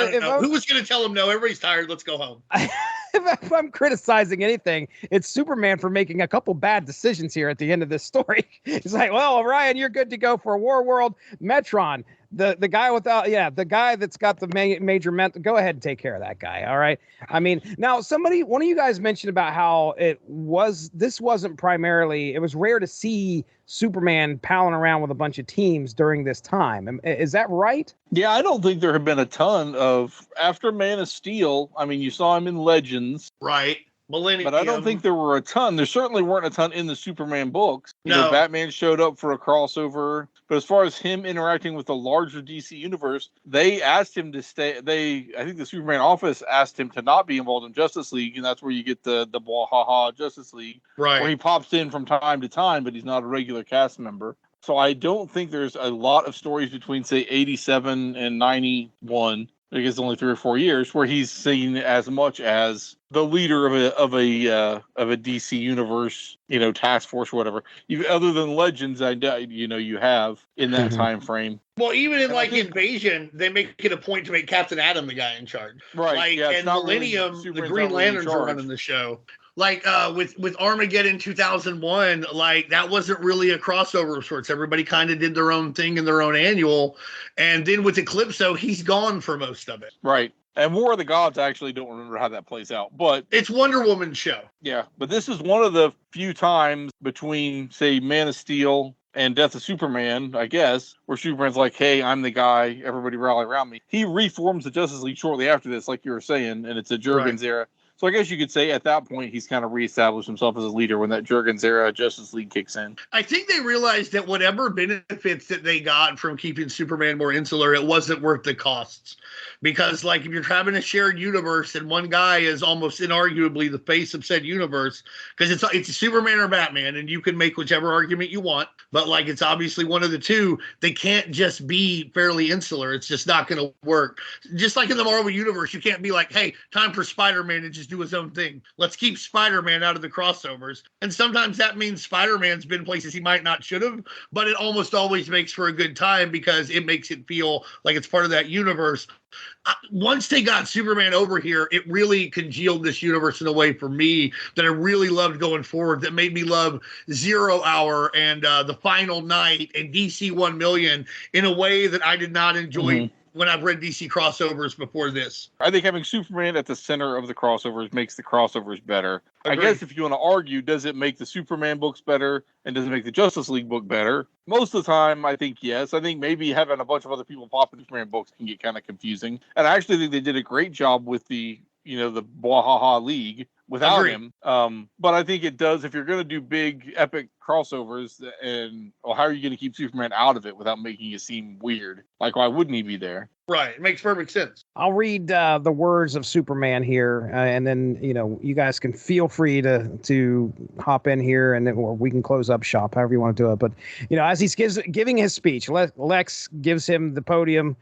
Who was going to tell him no? Everybody's tired. Let's go home. If I'm criticizing anything, it's Superman for making a couple bad decisions here at the end of this story. It's like, well, Orion, you're good to go for Warworld. Metron, the guy the guy that's got the major mental, go ahead and take care of that guy. All right. I mean, now one of you guys mentioned about how this wasn't primarily, it was rare to see Superman palling around with a bunch of teams during this time. Is that right? Yeah, I don't think there have been a ton of, after Man of Steel. I mean, you saw him in Legends. Right. Millennium. But I don't think there were a ton. There certainly weren't a ton in the Superman books. No. Batman showed up for a crossover. But as far as him interacting with the larger DC universe, they asked him to stay. I think the Superman office asked him to not be involved in Justice League, and that's where you get the Bwahaha Justice League, right? Where he pops in from time to time, but he's not a regular cast member. So I don't think there's a lot of stories between, say, 87 and 91. I guess only 3 or 4 years where he's seen as much as the leader of a DC universe, task force or whatever. Other than Legends, you have in that time frame. Well, even in Invasion, they make it a point to make Captain Atom the guy in charge, right? And Millennium, really the Green Lanterns are running the show. Like with Armageddon 2001, like that wasn't really a crossover of sorts. Everybody kind of did their own thing in their own annual, and then with Eclipso, he's gone for most of it. Right. And War of the Gods, I actually don't remember how that plays out, but it's Wonder Woman's show. Yeah, but this is one of the few times between, say, Man of Steel and Death of Superman, I guess, where Superman's like, hey, I'm the guy, everybody rally around me. He reforms the Justice League shortly after this, like you were saying, and it's a Jurgens era. So I guess you could say at that point he's kind of reestablished himself as a leader when that Jurgens era Justice League kicks in. I think they realized that whatever benefits that they got from keeping Superman more insular, it wasn't worth the costs. Because, like, if you're having a shared universe and one guy is almost inarguably the face of said universe, because it's Superman or Batman, and you can make whichever argument you want, but, like, it's obviously one of the two, they can't just be fairly insular. It's just not going to work. Just like in the Marvel Universe, you can't be like, hey, time for Spider-Man to just do his own thing. Let's keep Spider-Man out of the crossovers. And sometimes that means Spider-Man's been places he might not should have, but it almost always makes for a good time because it makes it feel like it's part of that universe. Once they got Superman over here, it really congealed this universe in a way for me that I really loved going forward, that made me love Zero Hour and The Final Night and DC 1 Million in a way that I did not enjoy when I've read DC crossovers before this. I think having Superman at the center of the crossovers makes the crossovers better. Agreed. I guess if you want to argue, does it make the Superman books better and does it make the Justice League book better? Most of the time, I think yes. I think maybe having a bunch of other people pop in Superman books can get kind of confusing. And I actually think they did a great job with the Bwahaha League without him. But I think it does, if you're going to do big, epic crossovers, and well, how are you going to keep Superman out of it without making it seem weird? Like, why wouldn't he be there? Right. It makes perfect sense. I'll read the words of Superman here, and then you guys can feel free to hop in here, and then or we can close up shop, however you want to do it. But as he's giving his speech, Lex gives him the podium.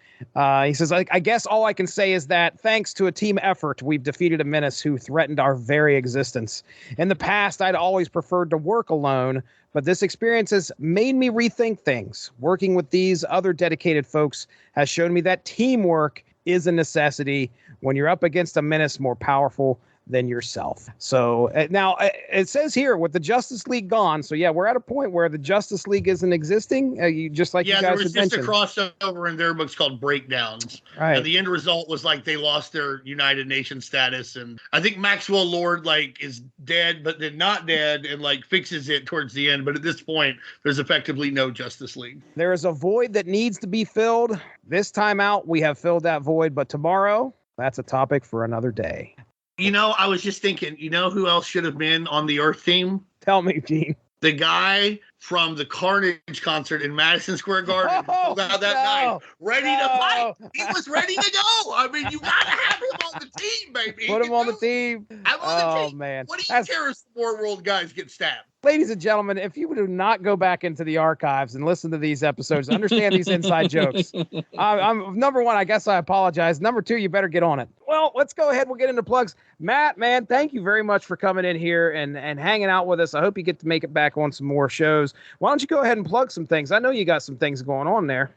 He says, "I guess all I can say is that thanks to a team effort, we've defeated a menace who threatened our very existence. In the past, I'd always preferred to work alone, but this experience has made me rethink things. Working with these other dedicated folks has shown me that teamwork is a necessity when you're up against a menace more powerful than yourself." So now it says here with the Justice League gone. So yeah, we're at a point where the Justice League isn't existing. You guys there was had just mentioned. a crossover in their books called Breakdowns. Right. And the end result was like they lost their United Nations status. And I think Maxwell Lord is dead, but then not dead, and fixes it towards the end. But at this point, there's effectively no Justice League. There is a void that needs to be filled. This time out, we have filled that void, but tomorrow, that's a topic for another day. I was just thinking, who else should have been on the Earth team? Tell me, Gene. The guy from the Carnage concert in Madison Square Garden pulled out that night, ready to fight. He was ready to go. I mean, you got to have him on the team, baby. Put him on the team. I'm on the team. Man. What do you care if the Warworld guys get stabbed? Ladies and gentlemen, if you do not go back into the archives and listen to these episodes, understand these inside jokes. I'm number one, I guess I apologize. Number two, you better get on it. Well, let's go ahead. We'll get into plugs. Matt, man, thank you very much for coming in here and hanging out with us. I hope you get to make it back on some more shows. Why don't you go ahead and plug some things? I know you got some things going on there.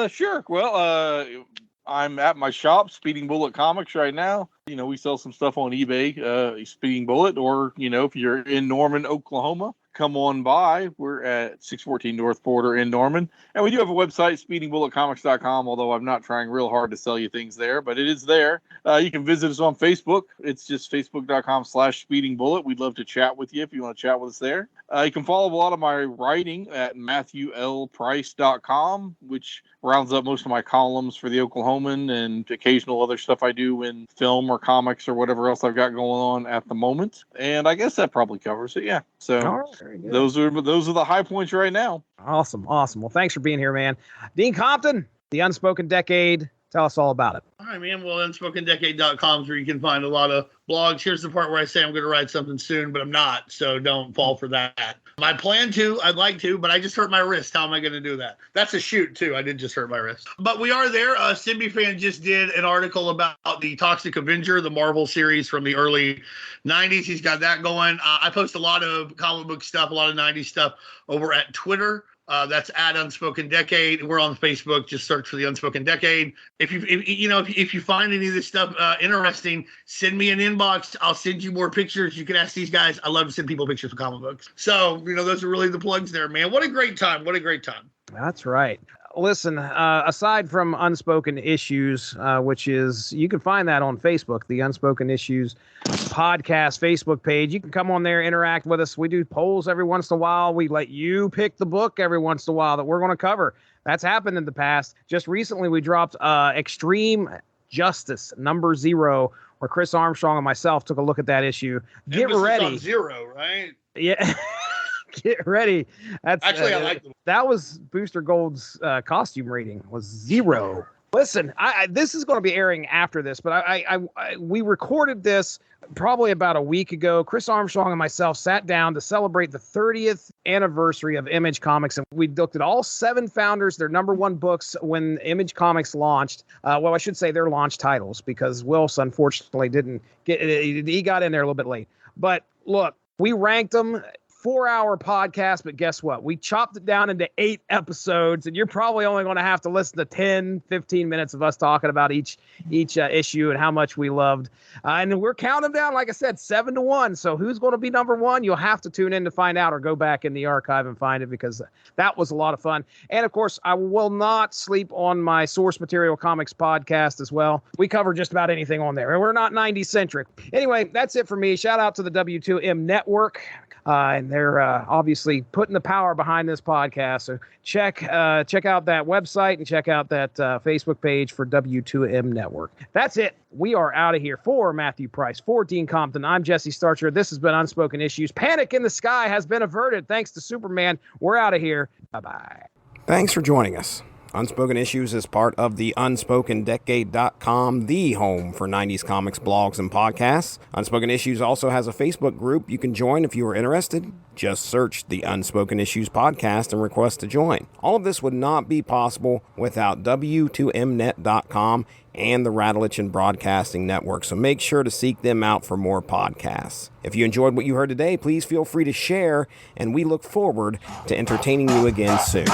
Sure. Well, I'm at my shop, Speeding Bullet Comics, right now. We sell some stuff on eBay, Speeding Bullet, or, if you're in Norman, Oklahoma, come on by. We're at 614 North Border in Norman. And we do have a website, speedingbulletcomics.com, although I'm not trying real hard to sell you things there, but it is there. You can visit us on Facebook. It's just facebook.com/speedingbullet. We'd love to chat with you if you want to chat with us there. You can follow a lot of my writing at matthewlprice.com, which rounds up most of my columns for the Oklahoman and occasional other stuff I do in film or comics or whatever else I've got going on at the moment. And I guess that probably covers it. Yeah. So those are the high points right now. Awesome. Well, thanks for being here, man. Dean Compton, The Unspoken Decade. Tell us all about it. All right, man. Well, unspokendecade.com is where you can find a lot of blogs. Here's the part where I say I'm going to write something soon, but I'm not. So don't fall for that. I plan to. I'd like to, but I just hurt my wrist. How am I going to do that? That's a shoot, too. I did just hurt my wrist. But we are there. Simby Fan just did an article about the Toxic Avenger, the Marvel series from the early 90s. He's got that going. I post a lot of comic book stuff, a lot of 90s stuff over at Twitter. That's at Unspoken Decade. We're on Facebook. Just search for the Unspoken Decade. If you find any of this stuff interesting, send me an inbox. I'll send you more pictures. You can ask these guys. I love to send people pictures of comic books. So those are really the plugs there, man. What a great time. That's right. Listen, aside from Unspoken Issues, which is, you can find that on Facebook, the Unspoken Issues podcast Facebook page. You can come on there, interact with us. We do polls every once in a while. We let you pick the book every once in a while that we're going to cover. That's happened in the past. Just recently, we dropped Extreme Justice #0, where Chris Armstrong and myself took a look at that issue. Get ready. On 0, right? Yeah. Get ready. That's actually I like them. That was Booster Gold's costume rating was 0. Listen, this is going to be airing after this, but we recorded this probably about a week ago. Chris Armstrong and myself sat down to celebrate the 30th anniversary of Image Comics, and we looked at all 7 founders, their #1 books when Image Comics launched. Well, I should say their launch titles, because Wilson unfortunately didn't get. He got in there a little bit late. But look, we ranked them. 4-hour podcast, but guess what? We chopped it down into 8 episodes, and you're probably only going to have to listen to 10, 15 minutes of us talking about each issue and how much we loved. And we're counting down, like I said, 7-1. So who's going to be #1? You'll have to tune in to find out, or go back in the archive and find it, because that was a lot of fun. And of course, I will not sleep on my Source Material Comics podcast as well. We cover just about anything on there, and we're not 90s centric. Anyway, that's it for me. Shout out to the W2M Network. And they're obviously putting the power behind this podcast. So check out that website and check out that Facebook page for W2M Network. That's it. We are out of here. For Matthew Price, for Dean Compton, I'm Jesse Starcher. This has been Unspoken Issues. Panic in the Sky has been averted thanks to Superman. We're out of here. Bye-bye. Thanks for joining us. Unspoken Issues is part of the UnspokenDecade.com, the home for 90s comics, blogs, and podcasts. Unspoken Issues also has a Facebook group you can join if you are interested. Just search the Unspoken Issues podcast and request to join. All of this would not be possible without W2Mnet.com and the Rattleitch Broadcasting Network, so make sure to seek them out for more podcasts. If you enjoyed what you heard today, please feel free to share, and we look forward to entertaining you again soon.